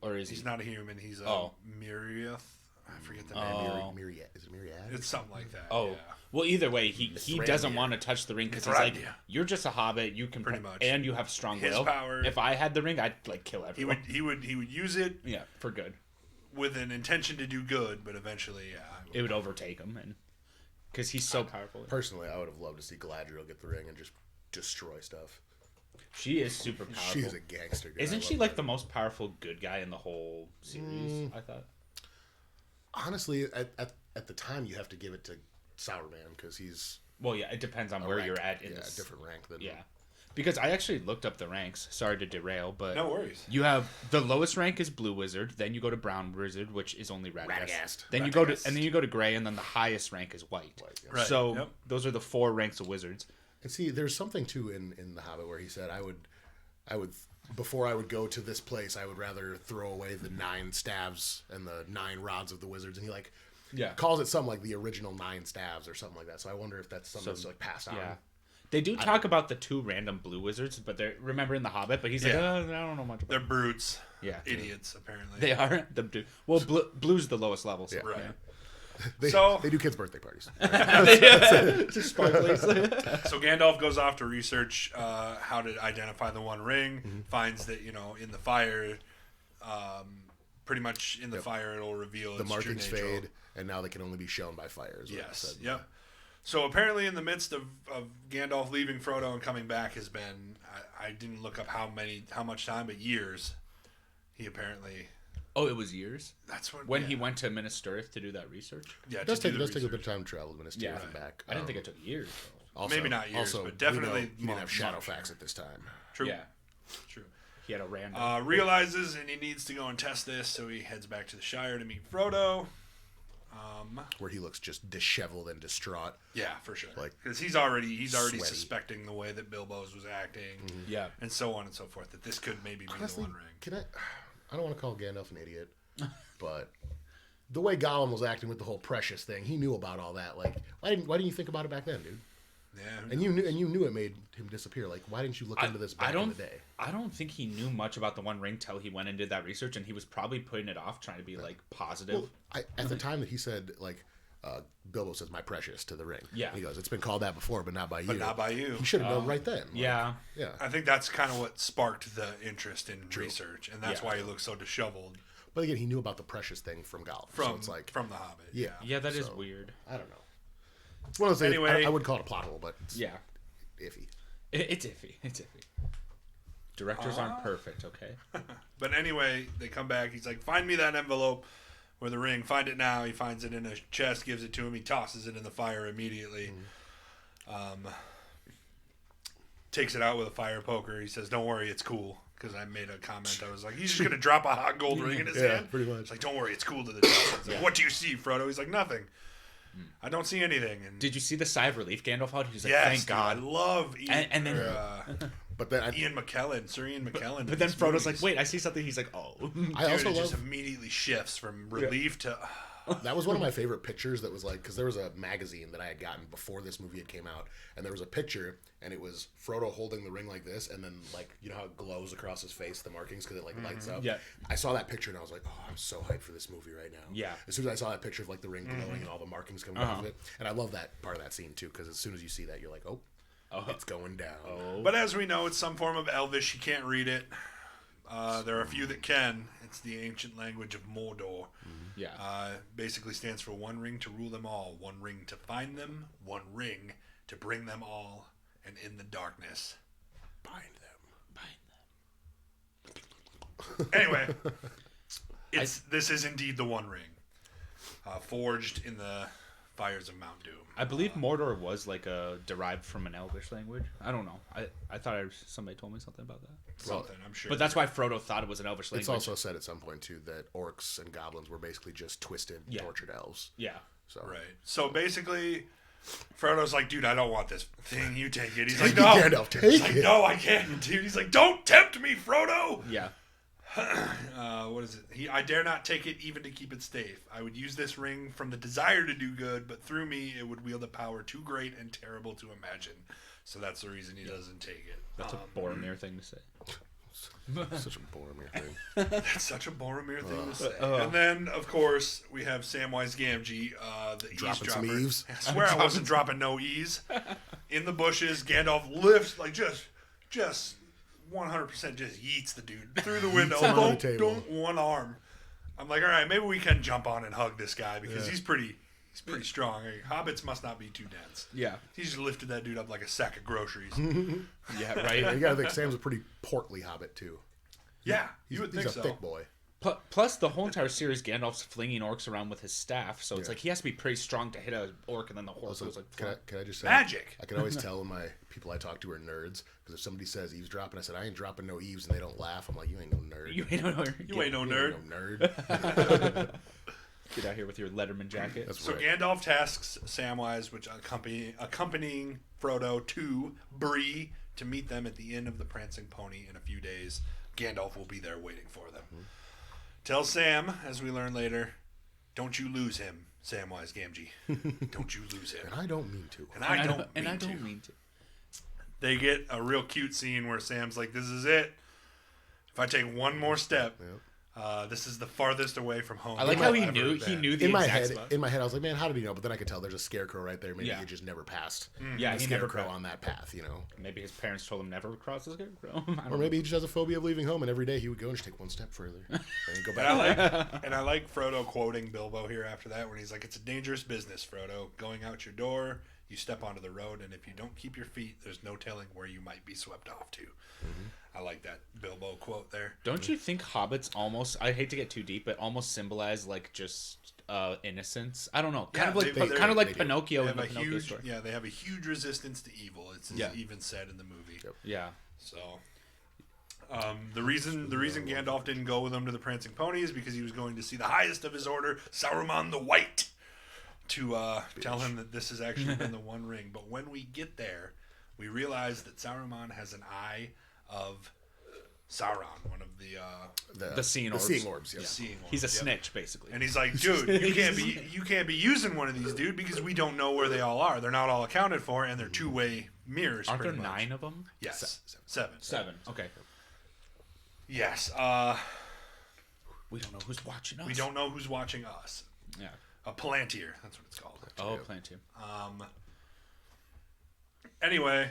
or is
he's
he?
not a human. He's a
Oh.
Miriath. I forget the name.
Oh.
Myriad. Is it Myriad?
It's something like that.
Oh,
yeah.
well, either way, he doesn't
Mithrandir.
want to touch the ring because he's like,
Mithrandir.
you're just a hobbit. You can
Pretty much.
and you have strong
His
will.
power-
If I had the ring, I'd like kill
He
everyone.
would use it
Yeah, for good.
with an intention to do good, but eventually,
It would overtake him, and because he's so powerful.
Personally, I would have loved to see Galadriel get the ring and just destroy stuff.
She is super powerful.
She's a gangster. Girl.
Isn't
I
she
love
like
that.
the most powerful good guy in the whole series? I thought.
Honestly, at the time, you have to give it to Sauron because he's
Well, yeah, it depends on where
rank-
you're at in
yeah,
this.
different rank than
Yeah, because I actually looked up the ranks. Sorry to derail, but
no worries.
you have the lowest rank is Blue Wizard, then you go to Brown Wizard, which is only Radagast.
Radagast.
Then you go to and then you go to Gray, and then the highest rank is White.
yeah.
Right,
So
yep.
those are the 4 ranks of wizards.
And see, there's something too in The Hobbit where he said, I would, before I would go to this place, I would rather throw away the 9 staves and the 9 rods of the wizards. And he like
Yeah.
calls it something like the original 9 staves or something like that. So I wonder if that's something that's like passed on.
Yeah. They do talk about the 2 random blue wizards, but they're remember in the Hobbit. But he's like,
Yeah.
I don't know much about.
They're brutes.
Yeah.
Idiots, apparently.
They are the blue. Well, blue's the lowest level. So,
Right.
They,
So-
they do kids' birthday parties.
Just sparklies.
So Gandalf goes off to research how to identify the One Ring. Finds that in the fire, pretty much in the fire, it'll reveal
The
its true
markings
nature.
fade, and now they can only be shown by fire. Is what it
Yes.
said.
Yep. So apparently, in the midst of Gandalf leaving Frodo and coming back, has been I didn't look up how much time, but years. He apparently.
Oh, it was years
That's
when
yeah.
he went to Minas Tirith to do that research.
Yeah,
It does
to
take
do
it
the
does take a bit
research.
of time to travel to Minas Tirith
Yeah.
and back.
I didn't think it took years.
Also,
Maybe not years,
also,
but
we
definitely
know he didn't have
months.
Shadowfax at this time.
True.
Yeah,
True.
he had a random.
Realizes and he needs to go and test this, so he heads back to the Shire to meet Frodo.
Where he looks just disheveled and distraught.
Yeah, for sure.
Like,
because he's already
sweaty.
suspecting the way that Bilbo's was acting,
yeah,
and so on and so forth. That this could maybe be
Honestly,
the One Ring.
can I don't want to call Gandalf an idiot, but the way Gollum was acting with the whole Precious thing, he knew about all that. Like, why didn't you think about it back then, dude?
Yeah.
And you knew it made him disappear. Like, why didn't you look into this back in the day?
I don't think he knew much about the One Ring till he went and did that research, and he was probably putting it off, trying to be like positive.
Well, at the time that he said, like, Bilbo says, "My Precious" to the ring.
Yeah.
He goes, "It's been called that before, but not by you."
But not by you.
You should have known right then. Like,
yeah,
Yeah.
I think that's kind of what sparked the interest in research, and that's
Yeah.
why he looks so disheveled
But again, he knew about the Precious thing from Gollum.
from
so it's like,
from the Hobbit.
yeah.
yeah, that is
So,
weird.
I don't know. It's one of those things.
Anyway.
I would call it a plot hole, but it's
Yeah,
iffy.
it's iffy. It's iffy. Directors aren't perfect, okay?
But anyway, they come back. He's like, "Find me that envelope or the ring. Find it now." He finds it in a chest, gives it to him. He tosses it in the fire immediately. Takes it out with a fire poker. He says, "Don't worry, it's cool." Because I made a comment. I was like, "He's just gonna drop a hot gold ring in his
Yeah,
hand."
pretty much.
It's like, "Don't worry, it's cool to the touch." It's like, "What do you see, Frodo?" He's like, "Nothing. I don't see anything." And
Did you see the sigh of relief Gandalf had? He was like,
yes,
"Thank
dude,
God."
I love Ian,
And then-
But then
Ian McKellen, Sir Ian McKellen.
But then Frodo's like, "Wait, I see something." He's like, "Oh."
I also
it just
love
immediately shifts from relief to
That was one of my favorite pictures. That was like, because there was a magazine that I had gotten before this movie had came out, and there was a picture, and it was Frodo holding the ring like this, and then like you know how it glows across his face, the markings, because it like lights up.
Yeah.
I saw that picture and I was like, oh, I'm so hyped for this movie right now.
Yeah.
As soon as I saw that picture of like the ring glowing and all the markings coming off of it, and I love that part of that scene too, because as soon as you see that, you're like, oh, it's going down.
Oh.
But as we know, it's some form of Elvish. You can't read it. There are a few that can. It's the ancient language of Mordor.
Yeah.
Basically stands for one ring to rule them all, one ring to find them, one ring to bring them all, and in the darkness,
Bind them.
Anyway, this is indeed the One Ring, forged in the fires of Mount Doom.
I believe Mordor was like derived from an Elvish language. I don't know. I thought somebody told me something about that.
Something, I'm sure.
But that's why Frodo thought it was an Elvish language.
It's also said at some point too that orcs and goblins were basically just twisted, tortured elves.
Yeah.
So
right. So basically, Frodo's like, dude, I don't want this thing. You take it. He's
Take
like, no.
it, Gandalf, take
He's like,
it.
no, I can't, dude. He's like, don't tempt me, Frodo.
Yeah.
What is it? I dare not take it even to keep it safe. I would use this ring from the desire to do good, but through me it would wield a power too great and terrible to imagine. So that's the reason he doesn't take it.
That's a Boromir thing to say.
such a Boromir thing.
That's such a Boromir thing to say. And then, of course, we have Samwise Gamgee, the
Dropping some
eavesdropper.
eaves.
I swear I wasn't dropping no ease. In the bushes, Gandalf lifts, like just 100% just yeets the dude through the window.
Him on the table.
Don't one arm. I'm like, all right, maybe we can jump on and hug this guy because he's pretty strong. Hobbits must not be too dense.
Yeah.
He just lifted that dude up like a sack of groceries.
Yeah,
You
right.
gotta think Sam's a pretty portly hobbit too.
Yeah, you would
He's
think
a
so.
thick boy.
Plus, the whole entire series, Gandalf's flinging orcs around with his staff, so it's
Yeah.
like he has to be pretty strong to hit a orc, and then the horse goes like.
Can I just say
Magic.
I can always tell when my people I talk to are nerds because if somebody says eavesdropping, I said I ain't dropping no eaves, and they don't laugh. I'm like, you ain't no nerd.
You ain't no
You ain't no
You
nerd.
ain't no nerd.
Get out here with your Letterman jacket.
That's
So
right.
Gandalf tasks Samwise, which accompanying Frodo to Bree to meet them at the inn of the Prancing Pony in a few days. Gandalf will be there waiting for them. Tells Sam, as we learn later, don't you lose him, Samwise Gamgee. Don't you lose him.
And I don't mean to.
And I don't
mean to.
They get a real cute scene where Sam's like, this is it. If I take one more step, this is the farthest away from home.
I like how he
I've
knew
ever been.
the
In my
exact
head,
spot.
I was like, man, how did he know? But then I could tell there's a scarecrow right there. Maybe he just never passed.
Yeah,
the
he never
scarecrow
passed.
on that path, you know.
Maybe his parents told him never cross the scarecrow.
Or maybe he just has a phobia of leaving home, and every day he would go and just take one step further and go
And
back.
I like Frodo quoting Bilbo here after that, when he's like, "It's a dangerous business, Frodo. Going out your door, you step onto the road, and if you don't keep your feet, there's no telling where you might be swept off to." I like that Bilbo quote there.
Don't you think hobbits almost? I hate to get too deep, but almost symbolize like just innocence. I don't know, kind
Yeah,
of like
they
kind of like
do.
Pinocchio
They
in the
have a
Pinocchio
huge,
story.
they have a huge resistance to evil. It's even said in the movie.
Yep.
Yeah,
So, the reason Gandalf didn't go with him to the Prancing Pony is because he was going to see the highest of his order, Saruman the White, to tell him that this has actually been the One Ring. But when we get there, we realize that Saruman has an eye of Sauron, one of
the seeing orbs.
The seeing orbs, yeah.
the seeing ones.
He's a
Yep.
snitch, basically.
And he's like, dude, you can't be using one of these, dude, because we don't know where they all are. They're not all accounted for, and they're two-way mirrors.
Aren't there
pretty much.
9 of them?
Yes, seven.
7. Okay.
Yes.
We don't know who's watching us.
We don't know who's watching us.
Yeah.
A Palantir. That's what it's called.
Oh, plan to.
Anyway,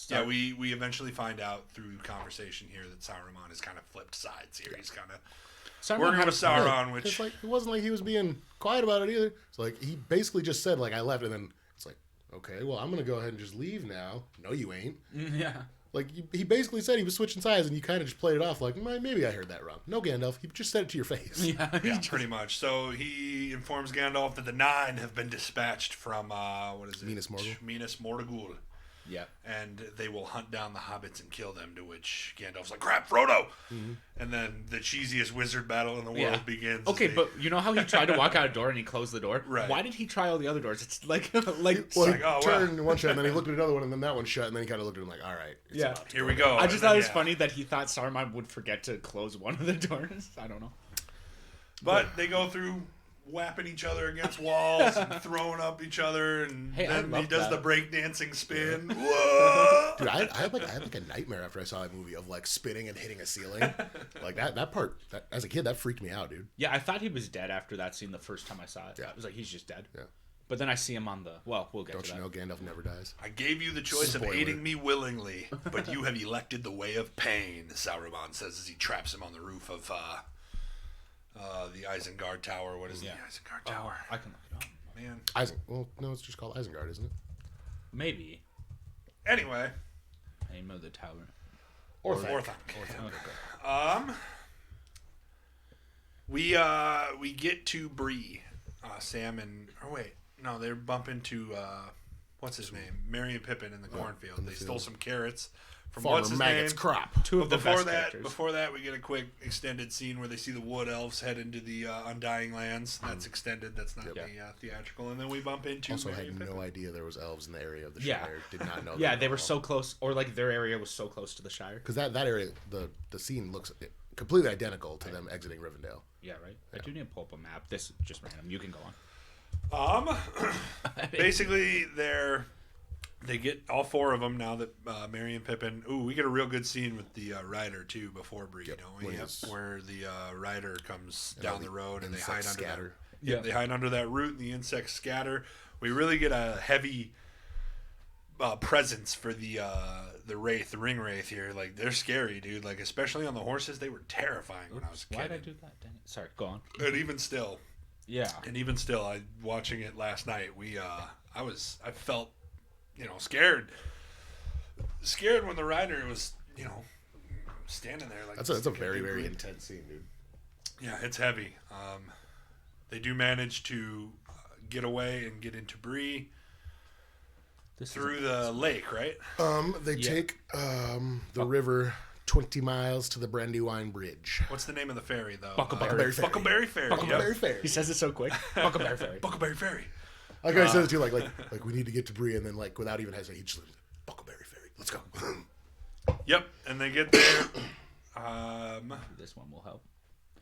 yeah, we eventually find out through conversation here that Saruman has kind of flipped sides here. He's kind of working with Sauron, which
It's like it wasn't like he was being quiet about it either. It's like he basically just said like I left, and then it's like, okay, well I'm gonna go ahead and just leave now. No, you ain't.
Yeah.
Like he basically said he was switching sides, and you kind of just played it off like maybe I heard that wrong. No, Gandalf, he just said it to your face.
Yeah.
yeah, pretty much. So he informs Gandalf that the 9 have been dispatched from what is it?
Minas Morgul.
Minas Morgul.
Yeah.
And they will hunt down the hobbits and kill them, to which Gandalf's like, crap, Frodo! And then the cheesiest wizard battle in the world begins.
Okay, but you know how he tried to walk out a door and he closed the door?
Right.
Why did he try all the other doors? It's like
Well,
like,
he
oh,
turned one shut, and then he looked at another one, and then that one shut, and then he kind of looked at him like, all right, it's
Yeah.
about to
Here
go
we
down.
go.
I just
And
thought
then,
it was
yeah.
funny that he thought Saruman would forget to close one of the doors. I don't know.
But they go through whapping each other against walls and throwing up each other, and
Hey, I
then he
love
does
that.
the breakdancing spin. Whoa!
Dude, I had like a nightmare after I saw that movie of like spinning and hitting a ceiling. Like that part, as a kid, that freaked me out, dude.
Yeah, I thought he was dead after that scene the first time I saw it.
Yeah.
I was like, he's just dead.
Yeah.
But then I see him on the. Well, we'll get
Don't
to
you
that.
know Gandalf never dies?
I gave you the choice
Spoiler.
of aiding me willingly, but you have elected the way of pain, Sauron says as he traps him on the roof of the Isengard Tower. What is the Isengard Tower?
I can look it up.
Man.
Well, no, it's just called Isengard, isn't it?
Maybe.
Anyway.
Name of the tower.
Orthanc.
Okay.
We get to Bree, Sam and they bump into what's his name, Merry and Pippin in the cornfield. They stole some carrots from
Farmer
what's his
Maggot's
name.
crop.
Two of the best characters.
Before that, we get a quick extended scene where they see the wood elves head into the Undying Lands. That's extended. That's not the theatrical. And then we bump into.
Also,
Merry
had
and Pippin.
no idea there was elves in the area of the
Yeah.
Shire. Did not know.
Yeah, they were so close, or like their area was so close to the Shire.
because that area, the scene looks completely identical to them exiting Rivendell.
Yeah, right. I do need to pull up a map. This is just random. You can go on.
Basically, they get all four of them now that Merry and Pippin. Ooh, we get a real good scene with the rider too before Bree,
Yep,
don't we?
when
Yep,
he's-
where the rider comes
And all
down the road and they
insects
hide under
scatter.
that. Yeah, they hide under that root and the insects scatter. We really get a heavy presence for the wraith, the ring wraith here. Like they're scary, dude. Like especially on the horses, they were terrifying when I was a kid.
Why did I do that? Dang it. Sorry, go on.
And even still,
Yeah.
I watching it last night. I felt, scared when the rider was, standing there like.
That's a
sticking
very
big
very
grin.
intense scene, dude.
Yeah, it's heavy. They do manage to get away and get into Bree
This
through the lake, right?
They
Yeah.
take the river 20 miles to the Brandywine Bridge.
What's the name of the ferry though?
Buckleberry Ferry.
Buckleberry Ferry.
Buckleberry
Yep.
Ferry.
He says it so quick. Buckleberry Ferry.
Buckleberry Ferry.
Like I said it too, like we need to get to Bree, and then like without even hesitating, he just Buckleberry Ferry. Let's go.
Yep, and they get there.
This one will help.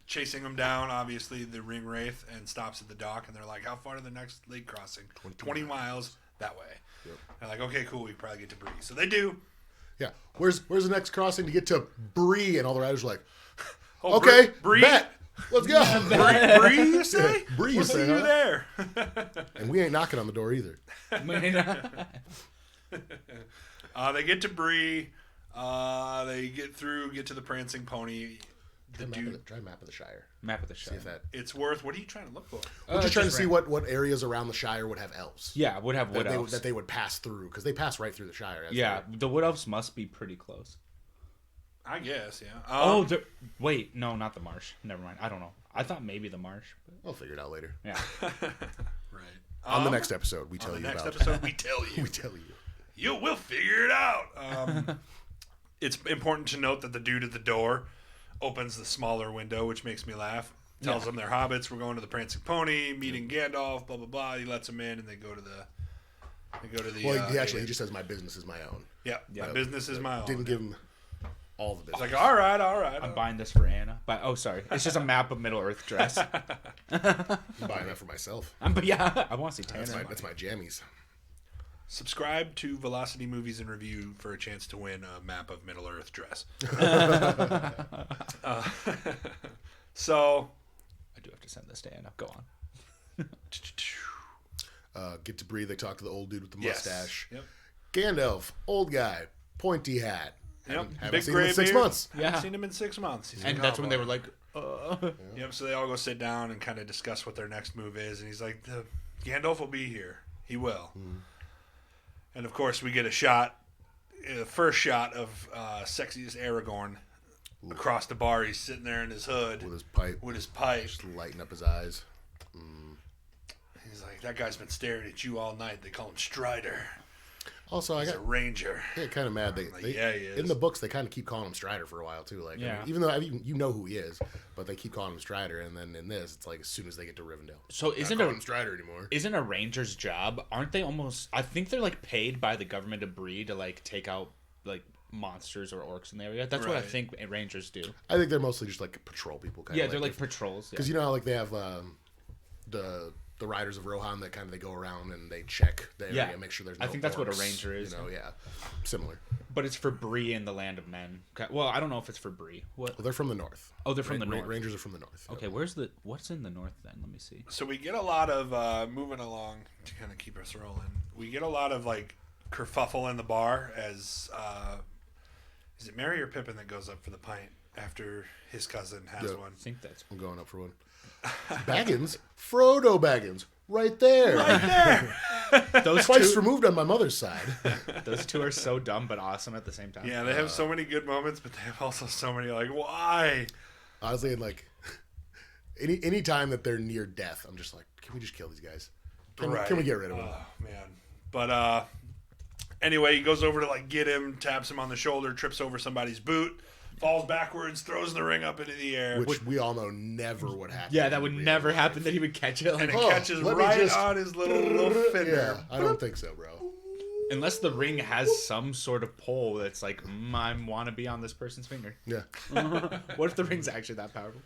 Chasing them down, obviously, the ring wraith, and stops at the dock, and they're like, how far to the next lake crossing? 20 miles that way.
Yep.
They're like, okay, cool, we can probably get to Bree. So they do.
Yeah. Where's the next crossing to get to Bree? And all the riders are like,
Oh,
okay,
Bree?
bet. Let's go.
Bree, you say?
Bree, you
We'll
say,
see you
huh?
there.
And we ain't knocking on the door either.
They get to Bree. They get to the Prancing Pony. The dude,
Try map of the Shire.
Map of the
See
Shire.
if that.
it's worth. What are you trying to look for?
We're just trying to
just
see
random.
what areas around the Shire would have elves.
Yeah, would have wood
that
elves.
they would pass through, because they pass right through the Shire.
Yeah, the wood elves must be pretty close.
I guess, yeah.
Wait, no, not the marsh. Never mind. I don't know. I thought maybe the marsh. But
We'll figure it out later.
yeah.
right.
On the next episode, we tell
on the
you
next
about.
episode, we tell you.
We tell you.
We'll figure it out. It's important to note that the dude at the door opens the smaller window, which makes me laugh. Tells them they're hobbits. We're going to the Prancing Pony, meeting Gandalf. Blah blah blah. He lets them in, and they go to the.
Well, he just says, "My business is my own."
Yeah, my business is my own.
Didn't give him all the business.
It's like, all right.
I'm buying this for Anna. But sorry, it's just a map of Middle Earth dress.
I'm buying that for myself.
But yeah, I want to see Tanner.
That's my jammies.
Subscribe to Velocity Movies and Review for a chance to win a map of Middle Earth dress. So,
I do have to send this to Anna. Go on.
Get to Bree. They talk to the old dude with the
yes.
mustache.
Yep.
Gandalf, old guy, pointy hat.
Yep.
Haven't
Big
seen him in
gray
6
beard.
months.
Haven't
Yeah.
seen him in 6 months. He's
And
like,
that's
"Oh,
when they were
boy."
like,
Yep. So they all go sit down and kind of discuss what their next move is, and he's like, "Gandalf will be here. He will." And of course, we get a shot, the first shot of sexiest Aragorn across the bar. He's sitting there in his hood
With his pipe.
with his pipe.
Just lighting up his eyes.
He's like, "That guy's been staring at you all night. They call him Strider.
Also, I
He's
got
a ranger."
kind of mad. They
yeah, he is.
in the books they kind of keep calling him Strider for a while too. Like,
Yeah.
even though you know who he is, but they keep calling him Strider. And then in this, it's like as soon as they get to Rivendell,
so
not
isn't
calling him Strider anymore.
a ranger's job? Aren't they almost? I think they're like paid by the government of Bree to like take out like monsters or orcs in the area. That's what I
Right.
think rangers do.
I think they're mostly just like patrol people. Kind
Yeah,
of
they're like patrols. Yeah.
because you know how like they have the riders of Rohan that kind of they go around and they check the area,
Yeah.
make sure there's
I
no
think that's what a
orcs,
ranger is.
You know, yeah, similar.
But it's for Bree in the Land of Men. Okay, well, I don't know if it's for Bree. What?
Well, they're from the north.
Oh, they're from the north.
Rangers are from the north.
Okay, what's in the north then? Let me see.
So we get a lot of moving along to kind of keep us rolling. We get a lot of like kerfuffle in the bar as is it Merry or Pippin that goes up for the pint after his cousin has
Yeah.
one?
I think that's
I'm going up for one. Baggins, Frodo Baggins, right there.
those
Twice
two.
removed on my mother's side.
Those two are so dumb but awesome at the same time.
Yeah, they have so many good moments, but they have also so many like why?
Honestly, and like any time that they're near death, I'm just like, can we just kill these guys? Can we get rid of them?
Oh man. But anyway, he goes over to like get him, taps him on the shoulder, trips over somebody's boot, falls backwards, throws the ring up into the air,
Which we all know never would happen.
Yeah, that would
in real
never
life.
happen that he would catch it. Like,
and it
Oh,
catches
let me
right
just-
on his little
Yeah,
finger.
I don't think so, bro.
unless the ring has some sort of pole that's like, I want to be on this person's finger.
Yeah.
What if the ring's actually that powerful?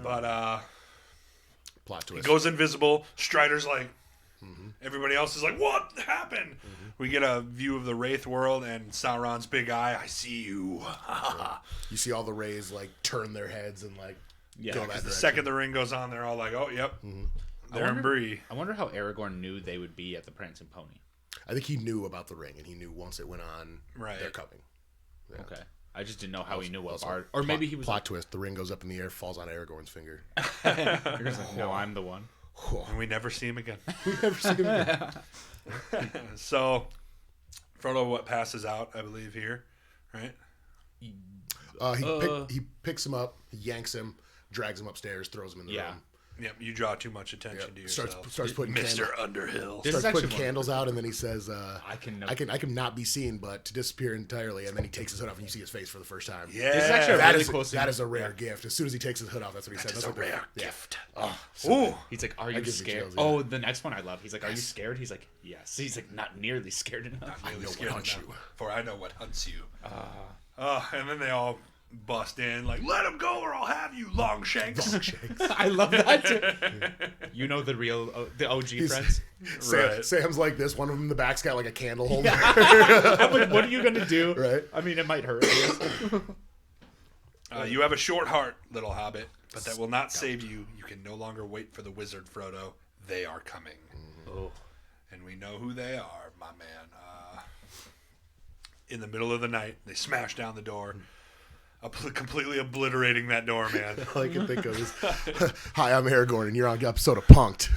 But
Plot
he
twist.
goes invisible. Strider's like, everybody else is like, what happened? We get a view of the Wraith world and Sauron's big eye. I see you.
You see all the rays like turn their heads and like
Yeah,
go
'cause
that
The
direction.
second the ring goes on, they're all like, oh, yep. They're in
wonder-
Bree.
I wonder how Aragorn knew they would be at the Prancing Pony.
I think he knew about the ring, and he knew once it went on,
Right.
they're coming. Yeah.
Okay. I just didn't know how he knew what
Also,
Bard... Or maybe he was
plot twist. The ring goes up in the air, falls on Aragorn's finger.
like, no, I'm the one.
And we never see him again.
We never see him again.
So, Frodo passes out, I believe, here, right?
He picks him up, he yanks him, drags him upstairs, throws him in the
Yeah.
room.
Yep, you draw too much attention to yourself.
Starts putting
Mr.
candles,
Underhill.
This is
starts putting
actually one-
candles out, and then he says,
I can know.
I can not be seen, but to disappear entirely." And then he takes his hood off, and you see his face for the first time.
Yeah,
This is actually a
that
really
is
cool scene.
that is a rare gift. As soon as he takes his hood off, that's what he said.
It's
That's
a
like
rare
yeah.
gift.
So
Ooh.
He's like, are you
gives me
scared?
chills, yeah.
Oh, the next one I love. He's like, are you scared? He's like, yes. He's like, not nearly scared enough.
Really
know what
scared
hunts
enough,
you.
For I know what hunts you. And then they all bust in, like, let him go or I'll have you, Longshanks.
I love that too. You know the real, the OG friends?
Right.
Sam's like this. One of them in the back's got like a candle holder.
I'm like, what are you going to do?
Right.
I mean, it might hurt. I guess.
You have a short heart, little hobbit, but that will not save you. You can no longer wait for the wizard, Frodo. They are coming.
Oh.
And we know who they are, my man. In the middle of the night, they smash down the door, completely obliterating that door, man.
All I can think of is, "Hi, I'm Aragorn, and you're on an episode of Punked."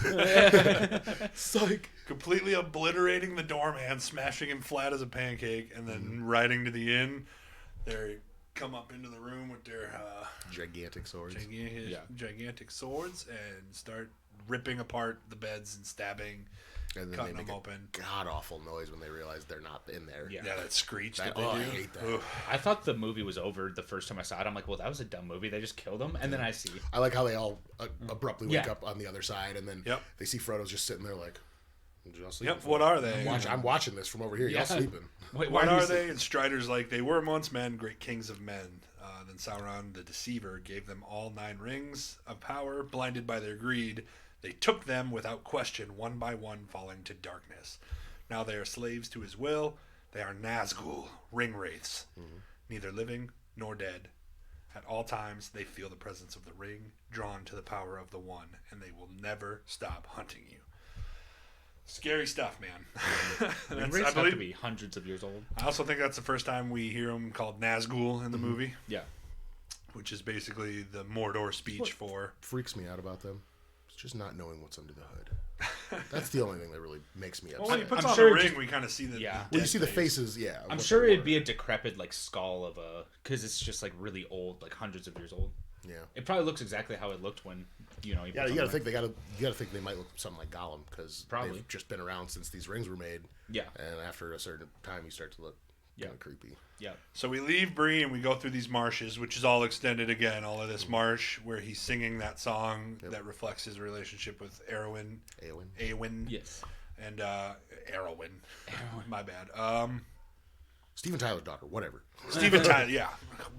Psych.
Completely obliterating the doorman, smashing him flat as a pancake, and then riding to the inn. They come up into the room with their
Gigantic swords.
gigantic swords and start ripping apart the beds and stabbing,
And then
cutting
they
them
make
open.
a god awful noise when they realize they're not in there.
Yeah.
Yeah, that screech
That-
that they
oh,
do.
I hate that.
Ugh.
I thought the movie was over the first time I saw it. I'm like, well, that was a dumb movie. They just killed him. And then I see.
I like how they all abruptly wake
Yeah.
up on the other side, and then
Yep.
they see Frodo's just sitting there like, "Y'all sleeping
Yep,
for
what
me?
are they?
I'm watching this from over here.
Yeah.
Y'all sleeping."
Wait,
What
why
are
you
they? And Strider's like, they were once men, great kings of men. Then Sauron, the deceiver, gave them all 9 rings of power. Blinded by their greed, they took them without question, one by one, falling to darkness. Now they are slaves to his will. They are Nazgul, ring wraiths, neither living nor dead. At all times, they feel the presence of the ring, drawn to the power of the one, and they will never stop hunting you. Scary stuff, man.
Ring
That's,
wraiths
I
have to
believe.
be hundreds of years old.
I also think that's the first time we hear him called Nazgul in the movie,
Yeah.
which is basically the Mordor speech for.
Freaks me out about them. It's just not knowing what's under the hood. That's the only thing that really makes me
Well,
upset.
when he puts
I'm
on
sure
the
it
ring,
just-
we kind of see the.
Yeah.
When you
dead
see the
face.
faces, yeah.
I'm
what
sure
they
it'd
were.
be a decrepit like skull of a, because it's just like really old, like hundreds of years old.
Yeah.
It probably looks exactly how it looked when, you know.
Yeah, you gotta think you gotta think they might look something like Gollum because
Probably.
they've just been around since these rings were made.
Yeah.
And after a certain time, you start to look kind of creepy.
Yeah.
So we leave Bree and we go through these marshes, which is all extended again. All of this marsh where he's singing that song that reflects his relationship with Arwen.
Eowyn.
Yes.
And Arwen. My bad.
Steven Tyler's daughter, whatever.
Steven Tyler, yeah.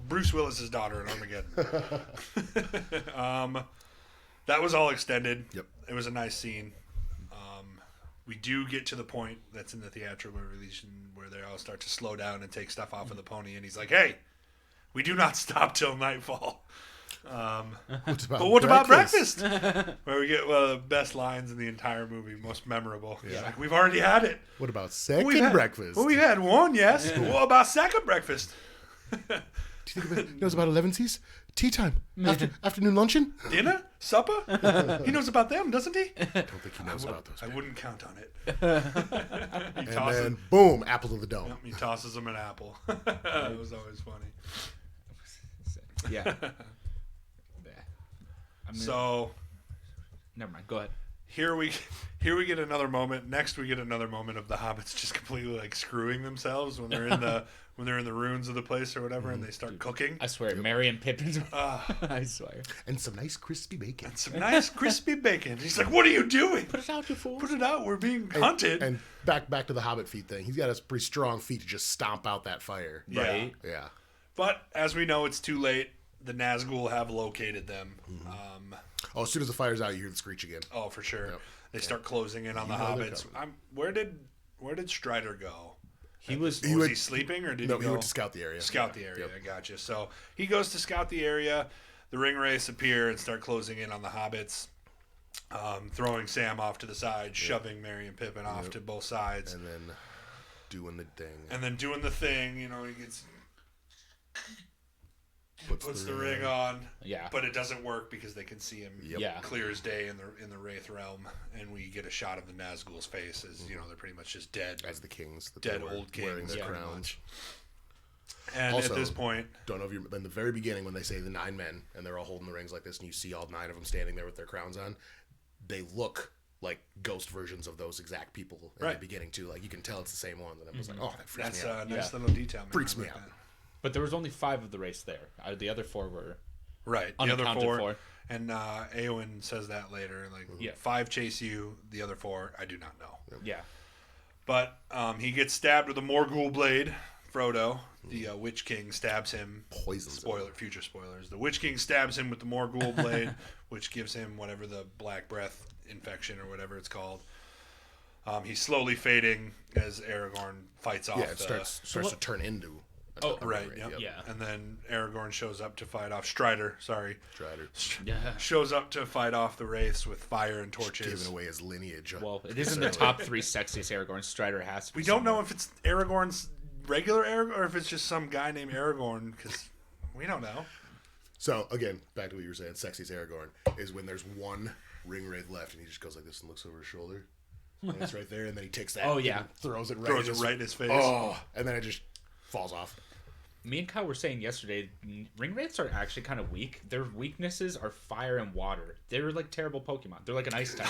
Bruce Willis's daughter in Armageddon. that was all extended.
Yep.
It was a nice scene. We do get to the point that's in the theatrical release where they all start to slow down and take stuff off of the pony, and he's like, "Hey, we do not stop till nightfall." But what about breakfast? Where we get one of the best lines in the entire movie, most memorable. He's like, "We've already had it.
What about second breakfast?
Well, we've had one, yes. But what about second breakfast?
Do you think he knows about 11Cs? Tea time. Afternoon luncheon?
Dinner? Supper? He knows about them, doesn't he?
I don't think he knows about those.
I wouldn't count on it.
And then, boom, apple to the dome.
He tosses him an apple. It was always funny.
Yeah. I mean,
So
never mind. Go ahead.
here we get another moment. Next we get another moment of the hobbits just completely like screwing themselves when they're in the ruins of the place or whatever, and they start cooking.
I swear, Merry and Pippin. I swear.
And some nice crispy bacon.
Some nice crispy bacon. He's like, "What are you doing?
Put it out, you fool.
Put it out. We're being hunted."
And back to the Hobbit feet thing. He's got his pretty strong feet to just stomp out that fire.
Yeah.
Right.
Yeah.
But as we know, it's too late. The Nazgul have located them.
Oh, as soon as the fire's out, you hear the screech again.
Oh, for sure.
Yep.
They start closing in on the
know they're
hobbits. Where did Strider go?
He was.
Was he sleeping or did
No,
he
he
go
went to scout the area.
scout the area?
Yep.
I gotcha. So he goes to scout the area. The ring wraiths appear and start closing in on the hobbits, throwing Sam off to the side, shoving Merry and Pippin off to both sides,
And then doing the thing.
and then doing the thing. You know, he puts the ring on.
Yeah.
But it doesn't work because they can see him
Yep.
Yeah.
clear as day in the Wraith realm, and we get a shot of the Nazgul's face as you know they're pretty much just dead,
As the kings. That
dead
they were
old
wearing
kings,
their
pretty
crowns.
much. And
Also,
at this point,
Don't know if you in the very beginning when they say the 9 men and they're all holding the rings like this and you see all 9 of them standing there with their crowns on, they look like ghost versions of those exact people in
Right.
the beginning too. Like you can tell it's the same one. And I was like, oh, that freaks
that's
me out.
a nice
Yeah.
little detail. Man.
Freaks
I
me
like
out.
that.
But there was only 5 of the race there. The other 4 were
Right, the other
unaccounted
4,
for.
and Eowyn says that later. Like,
Yeah.
5 chase you, the other 4 I do not know.
Yeah.
But he gets stabbed with a Morgul blade. Frodo, the Witch King, stabs him.
Poisons him.
Future spoilers. The Witch King stabs him with the Morgul blade, which gives him whatever the Black Breath infection or whatever it's called. He's slowly fading as Aragorn fights off.
Yeah, it starts to turn into. a
right.
ring,
Yep.
Yeah.
And then Aragorn shows up to fight off Strider. Sorry.
Strider.
Yeah.
Shows up to fight off the wraiths with fire and torches.
Giving away his lineage.
Well, it is in the top 3 sexiest Aragorn. Strider has to be
We don't
somewhere.
know if it's Aragorn's regular Aragorn or if it's just some guy named Aragorn because we don't know.
So again, back to what you were saying, sexiest Aragorn is when there's one ring wraith left and he just goes like this and looks over his shoulder. And it's right there, and then he takes that.
Oh, yeah.
and throws it right.
Throws it right in his face.
Oh, and then it just falls off.
Me and Kyle were saying yesterday, ring wraiths are actually kind of weak. Their weaknesses are fire and water. They're like terrible Pokemon. They're like an ice type.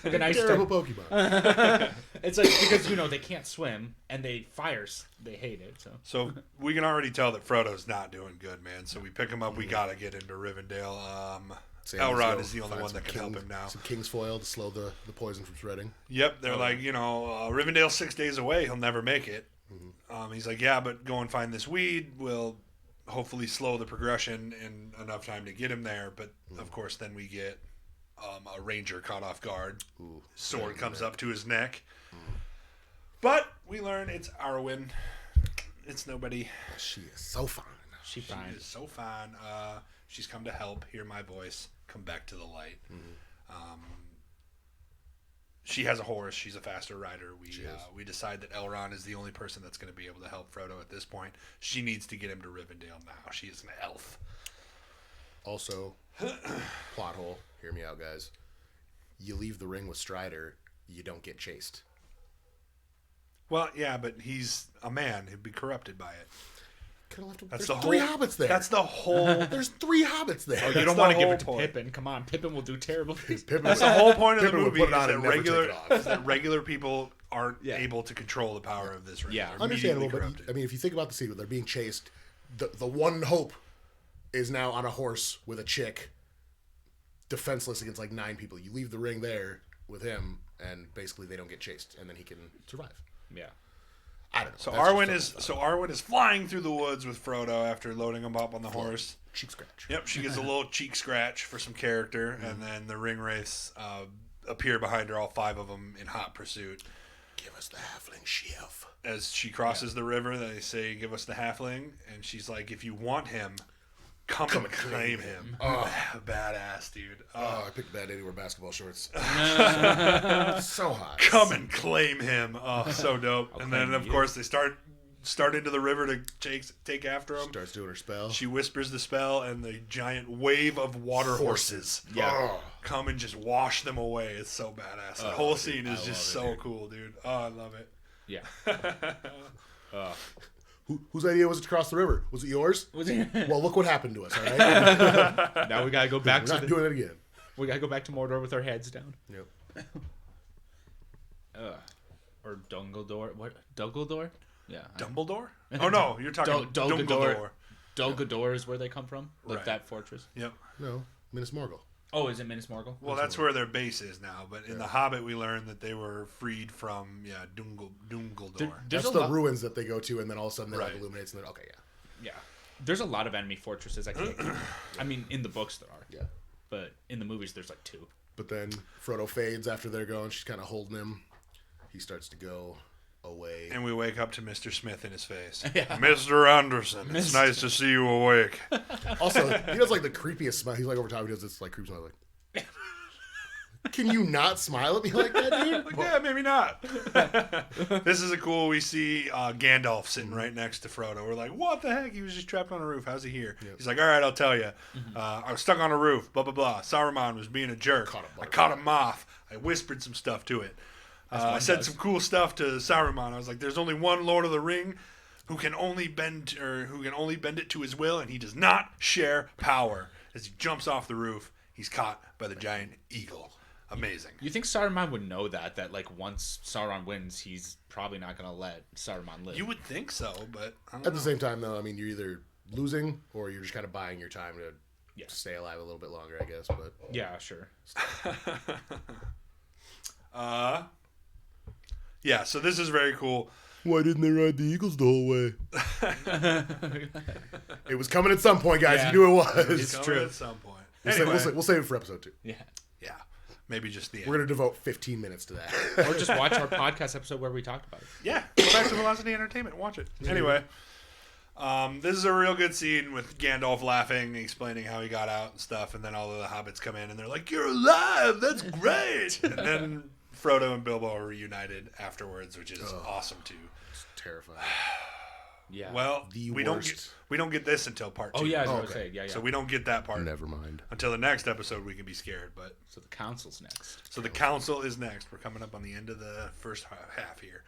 Like an ice
Terrible
type.
Pokemon.
It's like because they can't swim and they fires. They hate it. So
We can already tell that Frodo's not doing good, man. So we pick him up. We gotta get into Rivendell.
Sam
Elrond
go
is the only
find
one
some
that can help him now.
Some King's foil to slow the poison from spreading.
Yep, they're like, Rivendell's 6 days away. He'll never make it. He's like, yeah, but go and find this weed. We'll hopefully slow the progression in enough time to get him there. But of course, then we get a ranger caught off guard.
Ooh,
Sword comes up to his neck. But we learn it's Arwen. It's nobody.
She is so fine.
she
She
fine.
is so fine. She's come to help. Hear my voice. Come back to the light. She has a horse. She's a faster rider. We decide that Elrond is the only person that's going to be able to help Frodo at this point. She needs to get him to Rivendell now. She is an elf.
Also, plot hole. Hear me out, guys. You leave the ring with Strider, you don't get chased.
Well, yeah, but he's a man. He'd be corrupted by it.
Could have left him.
That's
There's
the
3
whole-
hobbits there.
That's the whole.
There's 3 hobbits there.
You
That's
don't
the
want to give
whole
it to
point.
Pippin. Come on, Pippin will do terrible things.
Pippin
That's
would-
the whole point of the
Pippin would
movie
put
is
it on
that
and never take
regular
it off.
is that regular people aren't able to control the power of this ring.
Yeah.
They're
Understandable,
immediately
but
corrupted.
I mean, if you think about the scene where they're being chased, the one hope is now on a horse with a chick, defenseless against like 9 people. You leave the ring there with him, and basically they don't get chased, and then he can survive.
Yeah.
I don't
So
That's
Arwen
just
Arwen is flying through the woods with Frodo after loading him up on the horse.
cheek scratch.
Yep, she gets a little cheek scratch for some character, and then the ring wraiths appear behind her, all 5 of them in hot pursuit.
Give us the halfling chef.
As she crosses the river, they say, "Give us the halfling," and she's like, "If you want him, come and claim him."
Oh.
Badass, dude.
Oh, I picked bad anywhere basketball shorts. So hot.
Come and claim him. Oh, so dope.
I'll
And then,
claim
of
you.
course, they start into the river to take after him.
Starts doing her spell.
She whispers the spell, and the giant wave of water horses
Oh.
come and just wash them away. It's so badass. The whole scene is just so cool, dude. Oh, I love it.
Yeah.
Whose idea was it to cross the river? Was it yours?
Was it-
Well, look what happened to us, all right?
now we gotta go back
We're
to
not doing it again.
we gotta go back to Mordor with our heads down.
Yep.
Or Dumbledore. What? Dumbledore? Yeah.
Dumbledore? Oh, no. You're talking
Dol
Dumbledore.
Dolgador is where they come from. Like
Right.
that fortress.
Yep.
No, Minas Morgul.
Oh, is it Minas Morgul?
Well, that's where their base is now. But in The Hobbit, we learned that they were freed from, Dumbledore.
There's
That's
a
the
lot.
ruins that they go to, and then all of a sudden they like
Right.
illuminates, and then okay, yeah.
Yeah. There's a lot of enemy fortresses. I can't. I mean, in the books there are.
Yeah.
But in the movies, there's like 2.
But then Frodo fades after they're going. She's kind of holding him. He starts to go away.
And we wake up to Mr. Smith in his face.
Yeah.
Mr. Anderson, it's nice to see you awake.
Also, he does like the creepiest smile. He's like over top. He does this like creepy smile. Like, can you not smile at me like that, dude?
Like, yeah, maybe not. This is a cool. We see Gandalf sitting right next to Frodo. We're like, what the heck? He was just trapped on a roof. How's he here? He's like, all right, I'll tell you. I was stuck on a roof. Blah blah blah. Saruman was being a jerk. I caught a moth. I whispered some stuff to it. I said some cool stuff to Saruman. I was like, there's only one Lord of the Ring who can only bend it to his will, and he does not share power. As he jumps off the roof, he's caught by the giant eagle. Amazing.
You think Saruman would know that like once Sauron wins, he's probably not gonna let Saruman live.
You would think so, but I don't
At
know.
the same time, though, I mean, you're either losing or you're just kind of buying your time to stay alive a little bit longer, I guess. But
Yeah, sure.
Yeah, so this is very cool.
why didn't they ride the Eagles the whole way? It was coming at some point, guys.
Yeah.
You knew it was.
It's
true.
at some point.
We'll,
Anyway,
we'll save it for episode 2.
Yeah.
yeah, maybe just the end.
We're gonna devote 15 minutes to that.
Or just watch our podcast episode where we talked about it.
Yeah, go back to Velocity Entertainment and watch it. Anyway, this is a real good scene with Gandalf laughing, explaining how he got out and stuff, and then all of the hobbits come in and they're like, "You're alive! That's great!" And then Frodo and Bilbo are reunited afterwards, which is awesome too.
It's terrifying.
Yeah.
Well,
The
we
worst.
don't get this until part 2.
Oh yeah, I was
Oh,
gonna
okay.
say yeah.
So we don't get that part
Never mind.
until the next episode. We can be scared, but
So the council's next.
so the council is next. We're coming up on the end of the first half here.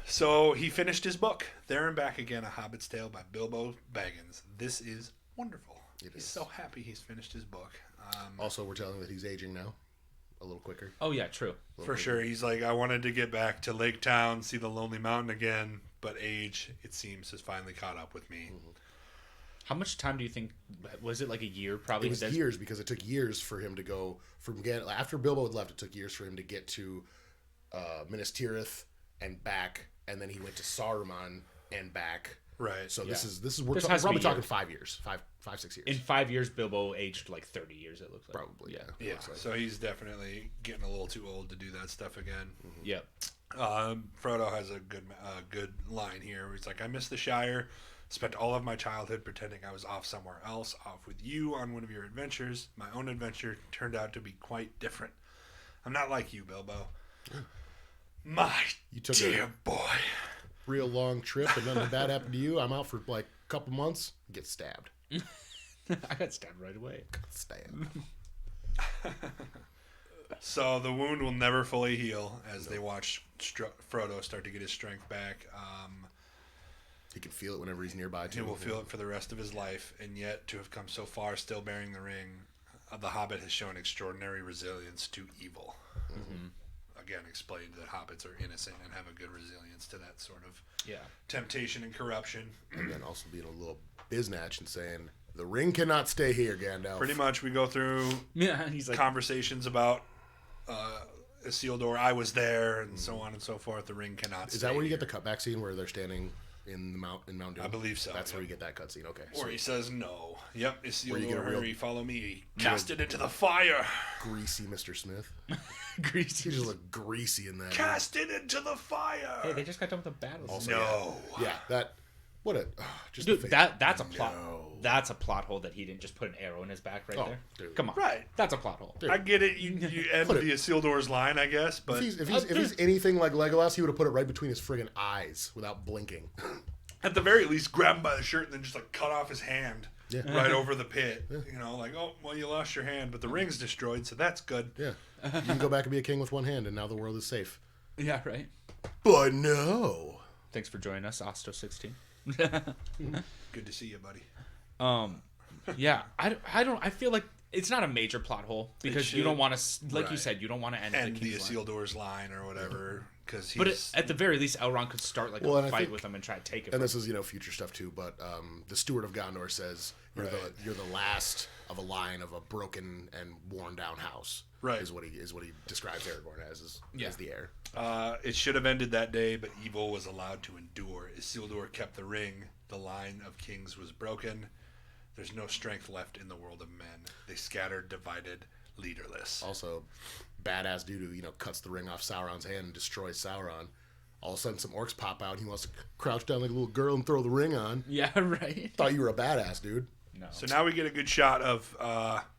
So he finished his book, There and Back Again: A Hobbit's Tale by Bilbo Baggins. This is wonderful. He's
is.
so happy he's finished his book.
Also, we're telling that he's aging now, a little quicker.
Oh yeah, true.
For sure, he's like, I wanted to get back to Lake Town, see the Lonely Mountain again, but age, it seems, has finally caught up with me.
How much time do you think? Was it like a year? Probably.
It was
There's-
years because it took years for him to go from after Bilbo had left. It took years for him to get to Minas Tirith and back, and then he went to Saruman and back.
Right.
So this is
This
we're
has to
probably
be
talking
years.
5 years, five 6 years,
In 5 years, Bilbo aged like 30 years. It looks like.
probably. Yeah.
Yeah,
Looks like.
so he's definitely getting a little too old to do that stuff again.
Yeah.
Frodo has a good line here where he's like, I miss the Shire. Spent all of my childhood pretending I was off somewhere else, off with you on one of your adventures. My own adventure turned out to be quite different. I'm not like you, Bilbo. My
You took
dear
a
boy.
real long trip, and nothing bad happened to you. I'm out for like a couple months. Get stabbed.
I got stabbed right away.
Stabbed.
So the wound will never fully heal as they watch Frodo start to get his strength back.
He can feel it whenever he's nearby.
He
Too.
will feel it for the rest of his life, and yet to have come so far still bearing the ring, the Hobbit has shown extraordinary resilience to evil. Again, explained that hobbits are innocent and have a good resilience to that sort of
Yeah.
temptation and corruption.
And then also being a little biznatch and saying the ring cannot stay here, Gandalf.
Pretty much, we go through
Yeah. He's like.
conversations about Isildur, I was there, and so on and so forth. The ring cannot.
Is that where you get the cutback scene where they're standing in Mount Doom?
I believe so.
That's
yeah.
where you get that cutscene. Okay.
Or he says no. Yep,
you get
Isildur,
a real-
hurry, follow me. Cast it into the fire.
Greasy Mr. Smith.
Greasy.
He just looked greasy in that.
Cast it into the fire.
Hey, they just got done with the battle.
Also,
no.
Yeah, that. What a. Just
Dude,
the
that's a plot.
No.
That's a plot hole that he didn't just put an arrow in his back right
Oh,
there.
dude.
Come on,
Right.
That's a plot hole.
I get it. You end
Put it-
the Isildur's line, I guess, but
If he's anything like Legolas, he would have put it right between his friggin' eyes without blinking.
at the very least, grab him by the shirt and then just like cut off his hand
Yeah.
right over the pit. You know, like, oh, well, you lost your hand, but the ring's destroyed, so that's good.
Yeah. You can go back and be a king with one hand, and now the world is safe.
Yeah, right.
But no.
Thanks for joining us, Osto16.
Good to see you, buddy.
Yeah, I feel like it's not a major plot hole because you
should.
don't want to, like you
Right.
said, you don't want to end
And
the
the
King's line.
Isildur's line or whatever, because he's...
But at the very least, Elrond could start like
Well, and
a
I
fight
think-
with him and try to take it.
And
From
this is, future stuff too, but the Steward of Gondor says you're the last of a line of a broken and worn down house.
Right.
Is what he describes Aragorn as the heir.
It should have ended that day, but evil was allowed to endure. Isildur kept the ring. The line of kings was broken. There's no strength left in the world of men. They scattered, divided, leaderless.
Also, badass dude who cuts the ring off Sauron's hand and destroys Sauron. All of a sudden, some orcs pop out. And he wants to crouch down like a little girl and throw the ring on.
Yeah, right.
Thought you were a badass, dude.
No.
So now we get a good shot of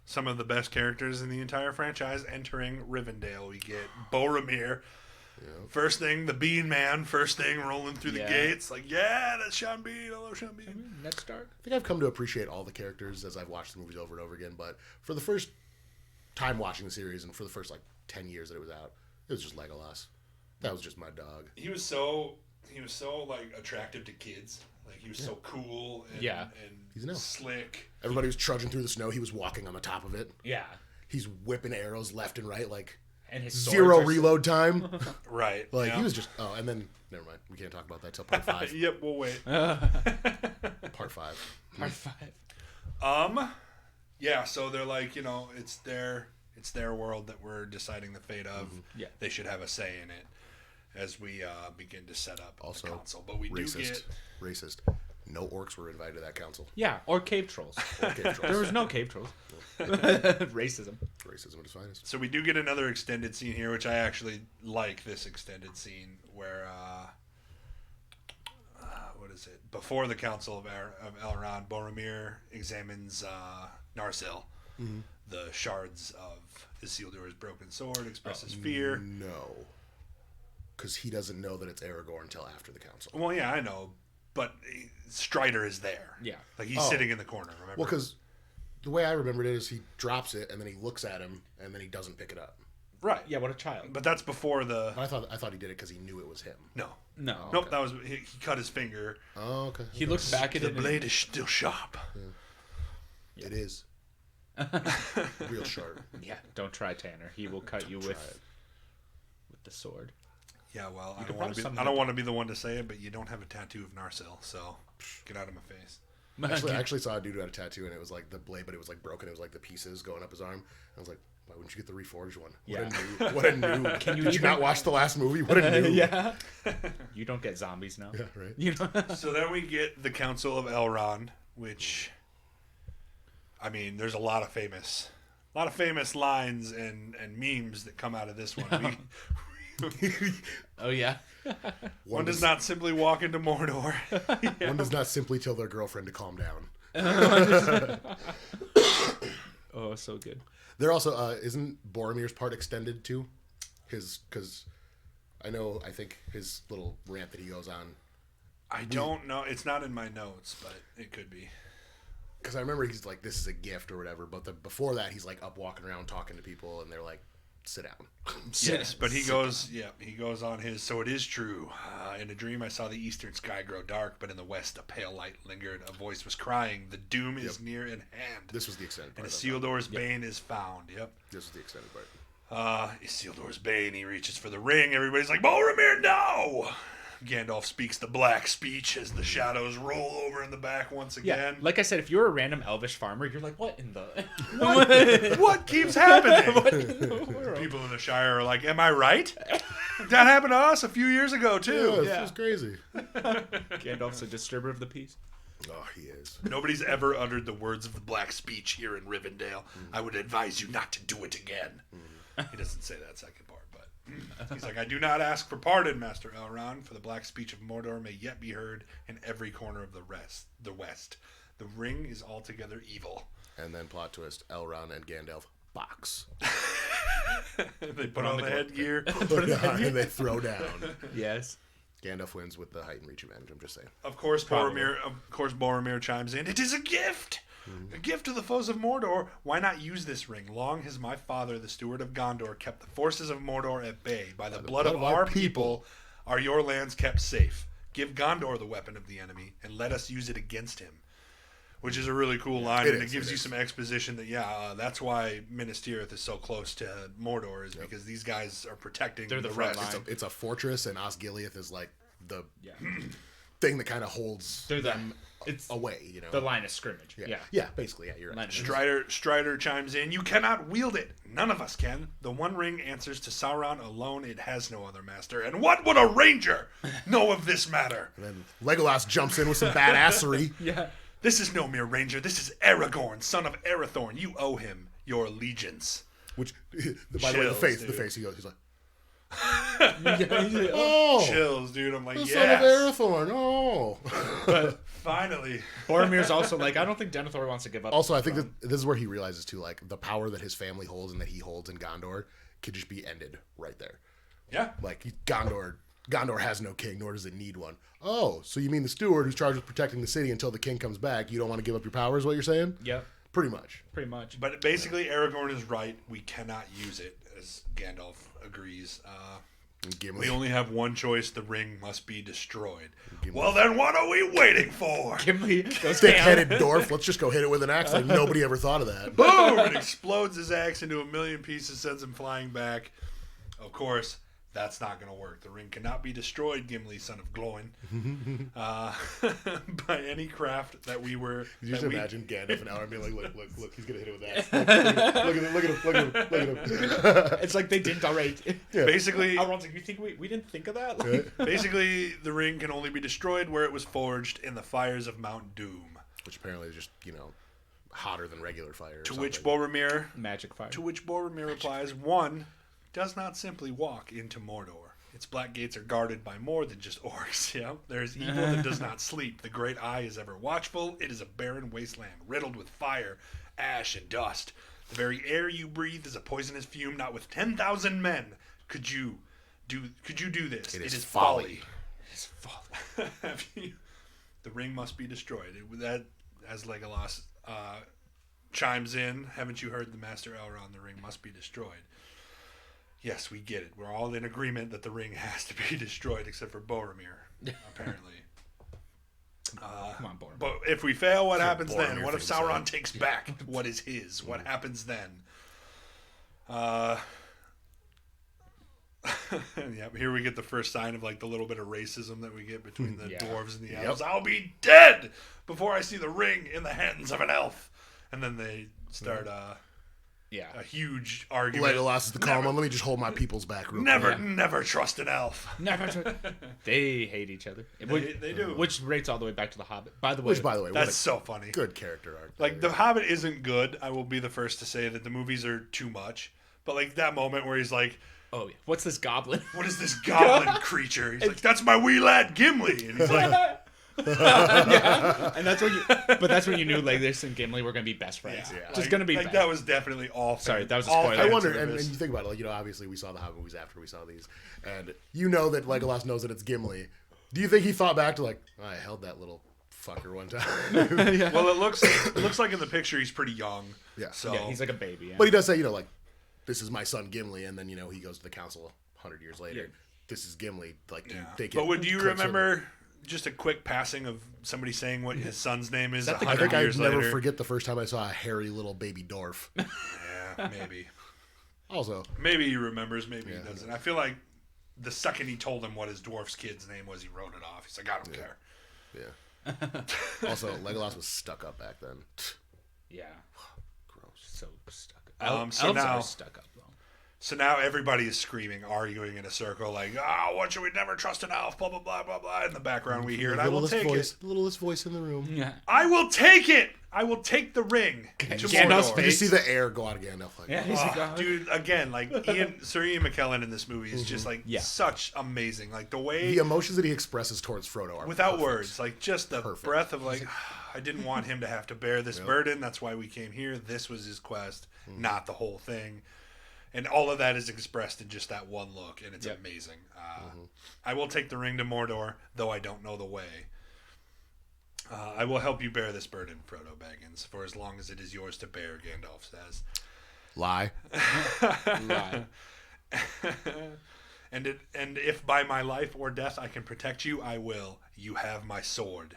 some of the best characters in the entire franchise entering Rivendell. We get Boromir. First thing, the Bean Man. First thing, rolling through the
Yeah.
gates. Like, yeah, that's Sean Bean. I love Sean Bean.
Let's start.
I think I've come to appreciate all the characters as I've watched the movies over and over again. But for the first time watching the series and for the first 10 years that it was out, it was just Legolas. That was just my dog.
He was so like attractive to kids. Like he was so cool and,
Yeah.
He's an elf.
slick.
Everybody was trudging through the snow. He was walking on the top of it.
Yeah.
He's whipping arrows left and right,
And his
zero
swords are-
reload time.
Right.
He was just. Oh, and then never mind. We can't talk about that till part 5.
Yep, we'll wait.
Part 5.
Part 5.
Yeah, so they're like, it's their world that we're deciding the fate of.
Yeah.
They should have a say in it as we begin to set up
Also,
the council. But we do get
Racist. No orcs were invited to that council.
Yeah, or cave trolls.
Or cave trolls.
There was no cave trolls. Racism.
Racism at its finest.
so we do get another extended scene here, which I actually like this extended scene where what is it? Before the Council of Elrond, Boromir examines Narsil. The shards of Isildur's broken sword, expresses fear.
No. Because he doesn't know that it's Aragorn until after the council.
Well, yeah, I know, but Strider is there.
Yeah.
Like he's sitting in the corner. Remember?
Well, because the way I remembered it is he drops it and then he looks at him and then he doesn't pick it up.
right.
Yeah, what a child.
But that's before the.
But I thought he did it because he knew it was him.
No.
No.
Nope. That was he cut his finger.
Oh, okay.
He looks back at
The
it. and-
blade is still sharp.
It is. Real sharp.
Yeah, don't try Tanner. He will cut you with the sword.
Yeah. Well, I
could
don't want
probably
to be.
summon
I don't
it.
want to be the one to say it, but you don't have a tattoo of Narsil, so get out of my face.
I actually saw a dude who had a tattoo and it was like the blade, but it was like broken. It was like the pieces going up his arm. I was like, why wouldn't you get the reforged one?
Yeah.
What a new.
Can you
Did you
even-
not watch the last movie? What a new.
Yeah. You don't get zombies now.
Yeah, right.
You know.
So then we get the Council of Elrond, which, I mean, there's a lot of famous lines and memes that come out of this one.
Oh yeah.
One does not simply walk into Mordor.
One does not simply tell their girlfriend to calm down.
Oh, so good.
There also isn't Boromir's part extended too, because I think his little rant that he goes on.
I don't know. It's not in my notes, but it could be.
Because I remember he's like, this is a gift or whatever, but before that he's like up walking around talking to people and they're like, sit down.
Yes, but he goes on his. So it is true. In a dream, I saw the eastern sky grow dark, but in the west, a pale light lingered. A voice was crying, "The doom is near in hand."
This was the extended part.
And Isildur's bane is found. Yep.
This was the extended part.
Isildur's bane. He reaches for the ring. Everybody's like, "Boromir, no!" Gandalf speaks the black speech as the shadows roll over in the back once
Yeah,
again.
like I said, if you're a random elvish farmer, you're like, what in the
What keeps happening?
what in the world?
People in the Shire are like, am I right? That happened to us a few years ago,
Yeah,
too.
this was crazy.
Gandalf's a disturber of the peace.
Oh, he is.
Nobody's ever uttered the words of the black speech here in Rivendell. I would advise you not to do it again. He doesn't say that second part, but he's like, I do not ask for pardon, Master Elrond, for the black speech of Mordor may yet be heard in every corner of the west. The ring is altogether evil.
And then plot twist: Elrond and Gandalf box.
They put on the headgear.
And they throw down.
Yes.
Gandalf wins with the height and reach advantage. I'm just saying.
Of course,
Probably.
Boromir chimes in. It is a gift! A gift to the foes of Mordor. Why not use this ring? Long has my father, the steward of Gondor, kept the forces of Mordor at bay. By the blood of our people are your lands kept safe. Give Gondor the weapon of the enemy, and let us use it against him. Which is a really cool line, and it gives you some exposition that, that's why Minas Tirith is so close to Mordor, is because these guys are protecting
They're the
the
front
rest.
line.
It's a fortress, and Osgiliath is like the thing that kind of holds
They're
them
it's
away. You know.
the line of scrimmage. Yeah.
Basically, yeah, you're right.
Line of scrimmage.
Strider chimes in. You cannot wield it. None of us can. The One Ring answers to Sauron alone. It has no other master. And what would a ranger know of this matter?
And then Legolas jumps in with some badassery.
Yeah.
This is no mere ranger. This is Aragorn, son of Arathorn. You owe him your allegiance.
Which, by the way,
Chills,
the
dude.
face. He's like,
Oh.
oh,
Chills, dude. I'm like,
the
yes.
son of Arathorn. Oh.
But
Finally.
Boromir's also like, I don't think Denethor wants to give up.
Also, I think that this is where he realizes too, like the power that his family holds and that he holds in Gondor could just be ended right there.
Yeah.
Like Gondor has no king, nor does it need one. Oh, so you mean the steward who's charged with protecting the city until the king comes back? You don't want to give up your powers? What you're saying?
Yep.
Pretty much.
Pretty much.
But basically, Aragorn is right. We cannot use it, as Gandalf agrees.
And Gimli.
We only have one choice. The ring must be destroyed. Well, then what are we waiting for?
Gimli goes
Thick-headed dwarf. Let's just go hit it with an axe. Like nobody ever thought of that.
Boom! It explodes his axe into a million pieces, sends him flying back. Of course, that's not going to work. The ring cannot be destroyed, Gimli, son of Glóin, by any craft that we were.
You just
that we-
imagine Gandalf and Elrond being like, look, he's gonna hit it with that. Look at him.
It's like they didn't already.
Basically,
Elrond's like, you think we didn't think of that?
basically, the ring can only be destroyed where it was forged in the fires of Mount Doom.
Which apparently is just, hotter than regular fire.
To which Boromir
Magic fire.
replies, one does not simply walk into Mordor. Its black gates are guarded by more than just orcs. Yeah, there is evil that does not sleep. The great eye is ever watchful. It is a barren wasteland, riddled with fire, ash, and dust. The very air you breathe is a poisonous fume. Not with 10,000 men could you do this.
It is
folly.
It is folly.
The ring must be destroyed. That, as Legolas chimes in, haven't you heard the Master Elrond? The ring must be destroyed. Yes, we get it. We're all in agreement that the ring has to be destroyed, except for Boromir, apparently.
Come on, Boromir.
But if we fail, what
Sure,
happens then?
Boromir
What if
thinks
Sauron
so.
takes back what is his? What happens then? Yep, here we get the first sign of like the little bit of racism that we get between the
Yeah.
dwarves and the
Yep.
elves. I'll be dead before I see the ring in the hands of an elf. And then they start
Yeah.
a huge argument.
Legolas is the calm one. Let me just hold my people's back real
Never,
quick.
never trust an elf.
Never. They hate each other.
They do.
Which rates all the way back to the Hobbit. By the way,
Which, by the way, what
That's
a
so funny.
good character arc.
Like, The Hobbit isn't good. I will be the first to say that the movies are too much. But, like, that moment where he's like,
oh yeah, what's this goblin?
what is this goblin creature? He's like, that's my wee lad Gimli. And he's like,
Yeah. And that's when you knew Legolas and Gimli were gonna be best friends.
Yeah.
Just gonna be
like
best.
that was definitely all.
Sorry, that was a
all
spoiler.
I
fan
wonder, and
service.
you think about it, like, obviously we saw the Hobbit movies after we saw these, and you know that Legolas knows that it's Gimli. Do you think he thought back to like, oh, I held that little fucker one time?
Well, it looks like in the picture he's pretty young.
Yeah.
So
Yeah, he's like a baby. Yeah.
But he does say, like, this is my son Gimli, and then he goes to the council 100 years later.
Yeah.
This is Gimli. Like,
yeah.
they
But would you
clips of-
remember just a quick passing of somebody saying what his son's name is
that the-
100
I think
years
I'd never
later?
forget the first time I saw a hairy little baby dwarf.
Yeah, maybe.
Also,
Maybe he remembers, maybe he doesn't. I feel like the second he told him what his dwarf's kid's name was, he wrote it off. He's like, I don't care.
Yeah. Also, Legolas was stuck up back then.
Yeah.
Gross.
So stuck up.
So
Elves
now-
are stuck up, though.
So now everybody is screaming, arguing in a circle, like, what should we never trust an elf, blah, blah, blah, blah, blah. In the background, we hear it. I will take it.
The littlest voice in the room.
Yeah.
I will take it. I will take the ring to
Gandalf's
Mordor.
You just see the air go out of Gandalf. Like,
Yeah, he's like,
Oh, dude, again, like Sir Ian McKellen in this movie is just like
Yeah.
such amazing. Like the way,
the emotions that he expresses towards Frodo are
without
perfect.
words, like just the
Perfect.
breath of like, I didn't want him to have to bear this burden. That's why we came here. This was his quest, not the whole thing. And all of that is expressed in just that one look, and it's
Yep.
amazing. I will take the ring to Mordor, though I don't know the way. I will help you bear this burden, Frodo Baggins, for as long as it is yours to bear, Gandalf says.
Lie.
Right.
And if by my life or death I can protect you, I will. You have my sword.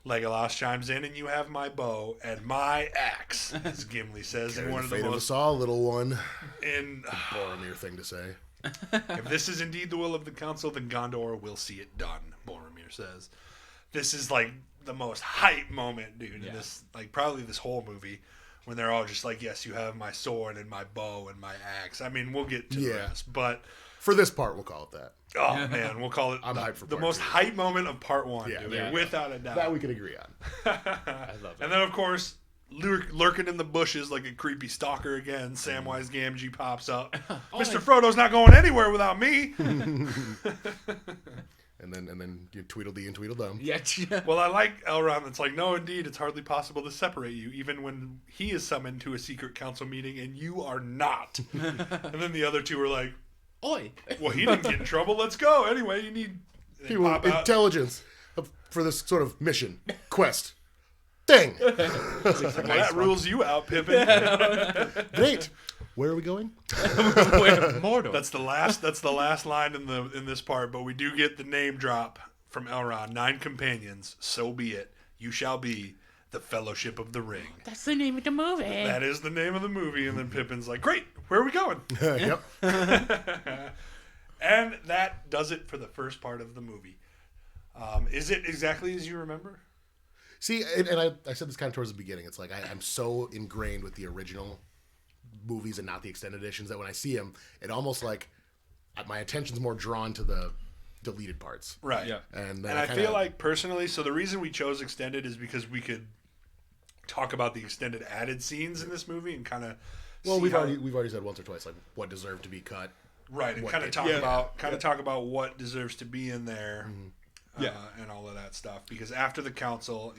Legolas chimes in, and you have my bow and my axe, as Gimli says in
Carry
one
the
of the
fate of
most.
us all, little one.
In
Boromir thing to say.
if this is indeed the will of the council, then Gondor will see it done. Boromir says, "This is like the most hype moment, dude.
Yeah.
In this, like probably this whole movie, when they're all just like, yes, you have my sword and my bow and my axe. I mean, we'll get to the
Yeah.
rest, but."
For this part, we'll call it that.
Oh man, we'll call it
I'm hyped for
the
part
most
2.
hype moment of part 1,
Yeah,
dude,
yeah.
without a doubt.
That we can agree on.
I love it.
And then of course, lurking in the bushes like a creepy stalker again, Samwise Gamgee pops up. Mr. Frodo's not going anywhere without me.
And then you Tweedledee and Tweedledum.
Yeah.
Well, I like Elrond. That's like, no, indeed, it's hardly possible to separate you, even when he is summoned to a secret council meeting and you are not. And then the other two are like,
Oi.
well, he didn't get in trouble. Let's go. Anyway, you need. They
People,
pop out.
intelligence for this sort of mission, quest, thing.
Well, that rules you out, Pippin.
Great. Where are we going?
Where Mordor.
That's the last line in this part, but we do get the name drop from Elrond. 9 companions, so be it. You shall be the Fellowship of the Ring.
That's the name of the movie.
That is the name of the movie, and then Pippin's like, great, where are we going?
Yep.
And that does it for the first part of the movie. Is it exactly as you remember?
See, and I said this kind of towards the beginning. It's like I'm so ingrained with the original movies and not the extended editions that when I see them, it almost like my attention's more drawn to the deleted parts.
Right.
Yeah.
And
And I feel like personally, so the reason we chose extended is because we could talk about the extended added scenes in this movie and kind of
we've already said once or twice like what deserved to be cut.
right, and
what
kind of
did-
talk about what deserves to be in there,
Yeah.
and all of that stuff. Because after the council,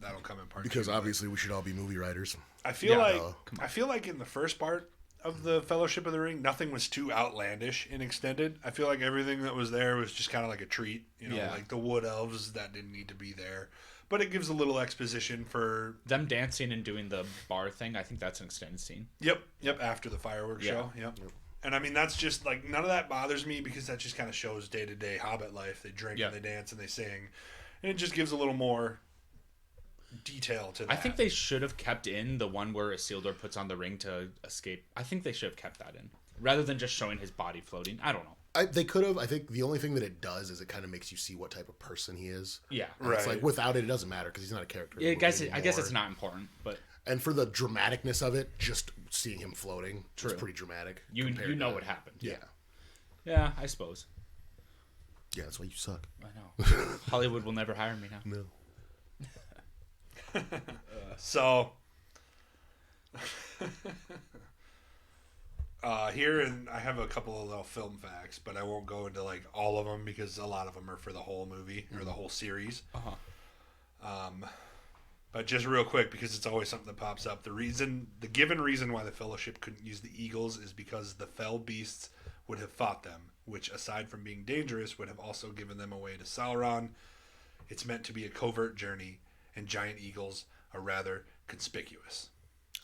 that'll come in part.
Because
2.
obviously we should all be movie writers.
I feel
Yeah,
I feel like in the first part of the Fellowship of the Ring, nothing was too outlandish in extended. I feel like everything that was there was just kind of like a treat,
Yeah.
like the wood elves that didn't need to be there, but it gives a little exposition for
Them dancing and doing the bar thing. I think that's an extended scene.
yep after the fireworks show, yep. And I mean that's just like none of that bothers me because that just kind of shows day to day Hobbit life. They drink
Yeah.
and they dance and they sing, and it just gives a little more detail to that.
I think they should have kept in the one where Isildur puts on the ring to escape. I think they should have kept that in rather than just showing his body floating. I don't know.
They could have. I think the only thing that it does is it kind of makes you see what type of person he is.
Yeah.
And It's
Right.
like without it, it doesn't matter because he's not a character. in the
Yeah,
movie
I guess it's
anymore.
not important, but
And for the dramaticness of it, just seeing him floating is
True.
pretty dramatic.
you
compared
know
to-
what happened.
Yeah.
Yeah, I suppose.
Yeah, that's why you suck.
I know. Hollywood will never hire me now.
No.
So, here, and I have a couple of little film facts, but I won't go into like all of them because a lot of them are for the whole movie or the whole series. But just real quick, because it's always something that pops up. The given reason why the Fellowship couldn't use the eagles is because the fell beasts would have fought them, which, aside from being dangerous, would have also given them away to Sauron. It's meant to be a covert journey, and giant eagles are rather conspicuous.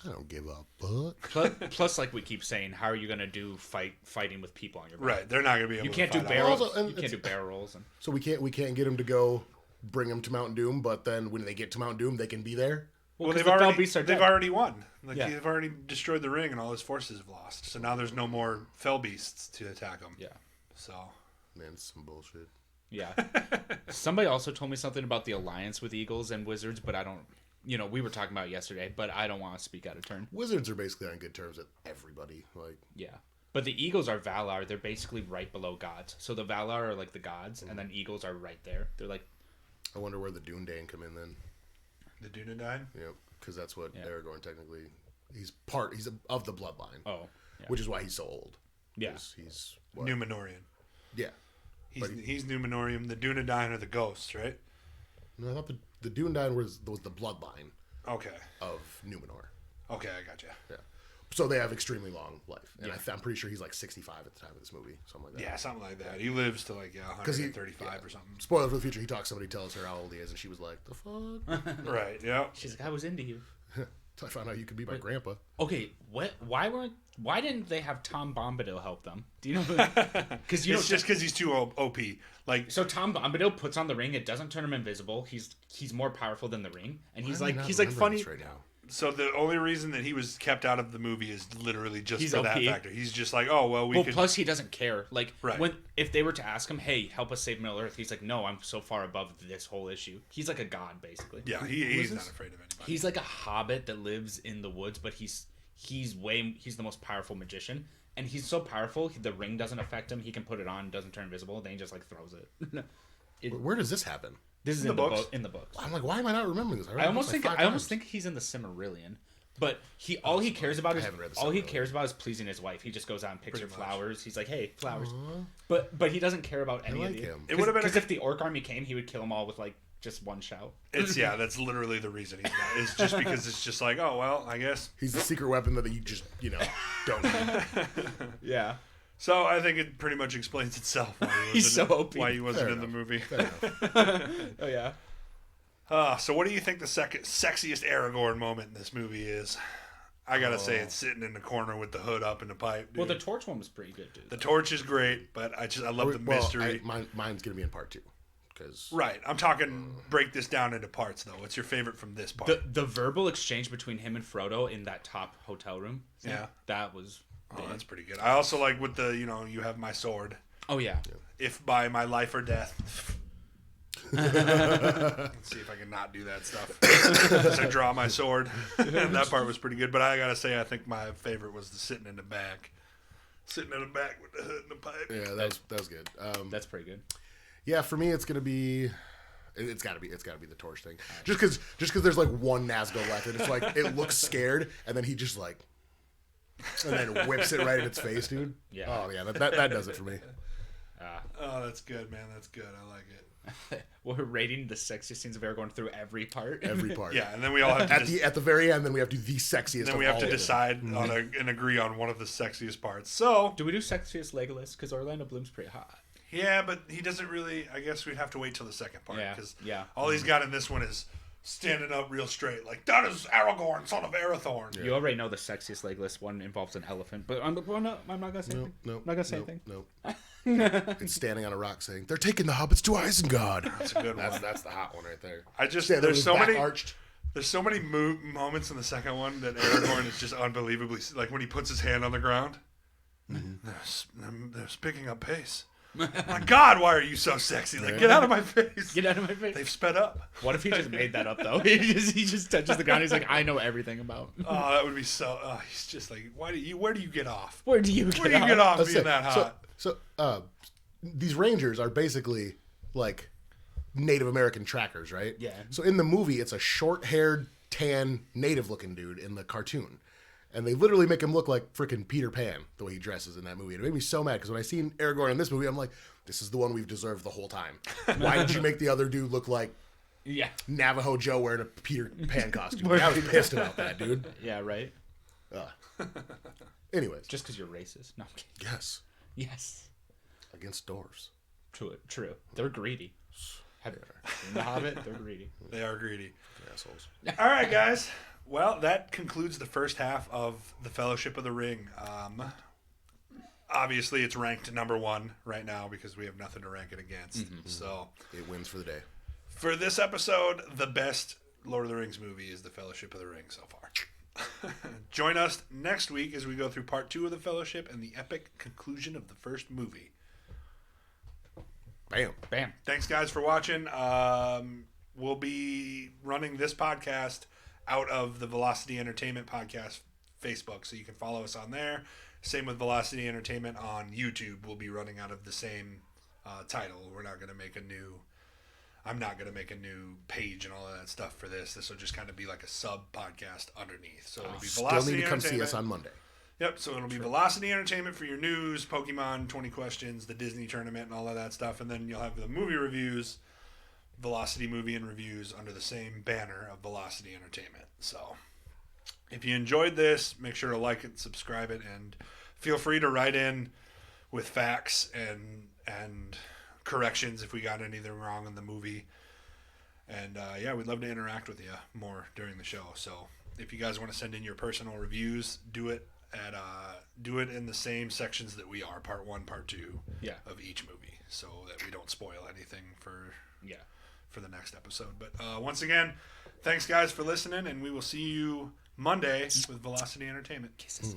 I don't give a fuck.
Plus, like we keep saying, how are you going to do fighting with people on your back?
Right, they're not going to be able
You
to
can't do
fight
barrels.
Also, and
You can't
it's-
do barrel rolls. And
So we can't get him to go bring him to Mount Doom, but then when they get to Mount Doom, they can be there.
Well,
'cause
they've
the fell
already
beasts are
they've
dead.
already won. Like
Yeah.
they've already destroyed the ring, and all his forces have lost. So now there's no more fell beasts to attack them.
Yeah.
So
Man, it's some bullshit.
Yeah. Somebody also told me something about the alliance with Eagles and Wizards, but I don't. We were talking about it yesterday, but I don't want to speak out of turn.
Wizards are basically on good terms with everybody. Like,
Yeah. But the Eagles are Valar. They're basically right below gods. So the Valar are like the gods, and then Eagles are right there. They're like,
I wonder where the Dúnedain come in then.
the Dunedain.
Yep, because that's what
Yeah.
Aragorn technically. He's of the bloodline,
oh, yeah.
which is why he's so old.
Yeah.
'Cause he's what?
Numenorian.
Yeah.
He's Numenorian. The Dunedain are the ghosts, right?
No, I thought the Dúnedain was the bloodline
Okay.
of Numenor.
Okay, I gotcha.
Yeah. So they have extremely long life, and
Yeah.
I'm pretty sure he's like 65 at the time of this movie, something like that.
Yeah, something like that. He lives to like 135 or something.
Spoiler for the future. He talks. Somebody tells her how old he is, and she was like, "The fuck."
Right. Yeah.
She's like, I was into you.
Till I found out you could be my grandpa.
Okay, what? Why didn't they have Tom Bombadil help them? Do you know? Because
It's just because he's too OP. Like,
So Tom Bombadil puts on the ring. It doesn't turn him invisible. He's more powerful than the ring, and he's
Why am I
like
not
he's like
remembering
funny.
this right now.
so the only reason that he was kept out of the movie is literally just
He's
for that
OP.
factor. He's just like, oh well, we
Well,
could.
plus he doesn't care. Like
Right.
if they were to ask him, "Hey, help us save Middle Earth," he's like, "No, I'm so far above this whole issue." He's like a god, basically.
Yeah, he's not afraid of anybody.
He's like a hobbit that lives in the woods, but he's the most powerful magician, and he's so powerful the ring doesn't affect him. He can put it on, doesn't turn invisible, then he just like throws it.
Where does this happen?
This is
In the books?
in the books.
I'm like, why am I not remembering this?
I almost think he's in the Cimmerillion. But all he cares about is
haven't read the
all he
Silmarillion.
cares about is pleasing his wife. He just goes out and picks her
Pretty much.
flowers. He's like, "Hey, flowers," but he doesn't care about any
like
of the.
him.
It would've been a-
because if the orc army came, he would kill them all with like just one shout.
That's literally the reason he's not. It's just because it's just like, oh well, I guess.
He's the secret weapon that you just don't need.
Yeah,
So I think it pretty much explains itself why he
He's
wasn't,
so OP.
why he wasn't
Fair
in the
enough.
movie.
Fair enough.
oh yeah.
So what do you think the sexiest Aragorn moment in this movie is? I gotta say it's sitting in the corner with the hood up in the pipe.
Well,
dude.
the torch one was pretty good, dude.
The torch is great, but I love the mystery.
Mine's gonna be in part 2, because
Right. I'm talking break this down into parts though. What's your favorite from this part?
The verbal exchange between him and Frodo in that top hotel room.
Yeah.
that was.
Oh, that's pretty good. I also like with the, you have my sword.
Oh yeah.
If by my life or death. Let's see if I can not do that stuff. As I draw my sword. That part was pretty good, but I gotta say I think my favorite was the sitting in the back. Sitting in the back with the hood and the pipe.
yeah, that was good.
That's pretty good.
Yeah, for me, it's gonna be. It's gotta be the torch thing. Just because there's like one Nazgul left, and it's like it looks scared, and then he just like, and then whips it right in its face, dude.
Yeah.
Oh yeah, that does it for me.
Oh, that's good, man. That's good. I like it.
We're rating the sexiest scenes of Aragorn through every part.
Every part.
Yeah, and then we all have to
At the very end, then we have to do the sexiest.
then
of
we have
all
to
of them.
decide on and agree on one of the sexiest parts. So
Do we do sexiest Legolas? Because Orlando Bloom's pretty hot.
yeah, but he doesn't really. I guess we'd have to wait till the second part
Yeah,
because
yeah.
all he's got in this one is standing up real straight, like that is Aragorn, son of Arathorn.
You already know the sexiest Legolas one involves an elephant, but I'm not gonna say anything.
No,
I'm not gonna say anything.
No. It's standing on a rock saying, "They're taking the hobbits to Isengard."
That's a good one.
That's the hot one right there.
I just
Yeah,
there's so many
arched.
there's so many moments in the second one that Aragorn is just unbelievably like when he puts his hand on the ground. They're picking up pace. My God, why are you so sexy? Like, get out of my face.
Get out of my face.
They've sped up.
What if he just made that up though? he just touches the ground. He's like, I know everything about.
Oh, that would be so. Oh, he's just like, where do you get off?
Where do you
Where do you get off
Let's
being
say-
that hot?
So, these rangers are basically like Native American trackers, right?
Yeah.
So in the movie, it's a short-haired, tan, native-looking dude in the cartoon, and they literally make him look like freaking Peter Pan the way he dresses in that movie. And it made me so mad because when I seen Aragorn in this movie, I'm like, this is the one we've deserved the whole time. Why did you make the other dude look like
Yeah.
Navajo Joe wearing a Peter Pan costume? I was pissed about that, dude.
Yeah. Right.
Anyways,
Just because you're racist. No. I'm kidding.
yes,
Yes.
against dwarves.
True. They're greedy. Have you seen The Hobbit? They're greedy.
They are greedy.
Assholes.
All right, guys. Well, that concludes the first half of the Fellowship of the Ring. Obviously, it's ranked number 1 right now because we have nothing to rank it against. So,
It wins for the day.
for this episode, the best Lord of the Rings movie is the Fellowship of the Ring so far. Join us next week as we go through part 2 of the Fellowship and the epic conclusion of the first movie.
Bam.
Bam.
Thanks, guys, for watching. We'll be running this podcast out of the Velocity Entertainment Podcast Facebook, so you can follow us on there. Same with Velocity Entertainment on YouTube. We'll be running out of the same title. We're not going to make a new... I'm not going to make a new page and all of that stuff for this. This will just kind of be like a sub-podcast underneath. So it'll be
Still
Velocity
need to come see
Entertainment.
us on Monday.
Yep, so it'll be Velocity Entertainment for your news, Pokemon 20 questions, the Disney tournament, and all of that stuff. And then you'll have the movie reviews, Velocity Movie and Reviews, under the same banner of Velocity Entertainment. So if you enjoyed this, make sure to like it, subscribe it, and feel free to write in with facts and corrections if we got anything wrong in the movie. And yeah, we'd love to interact with you more during the show. So if you guys want to send in your personal reviews, do it in the same sections that we are, part 1, part 2 of each movie, so that we don't spoil anything for the next episode. But once again, thanks guys for listening, and we will see you Monday with Velocity Entertainment.
Kisses.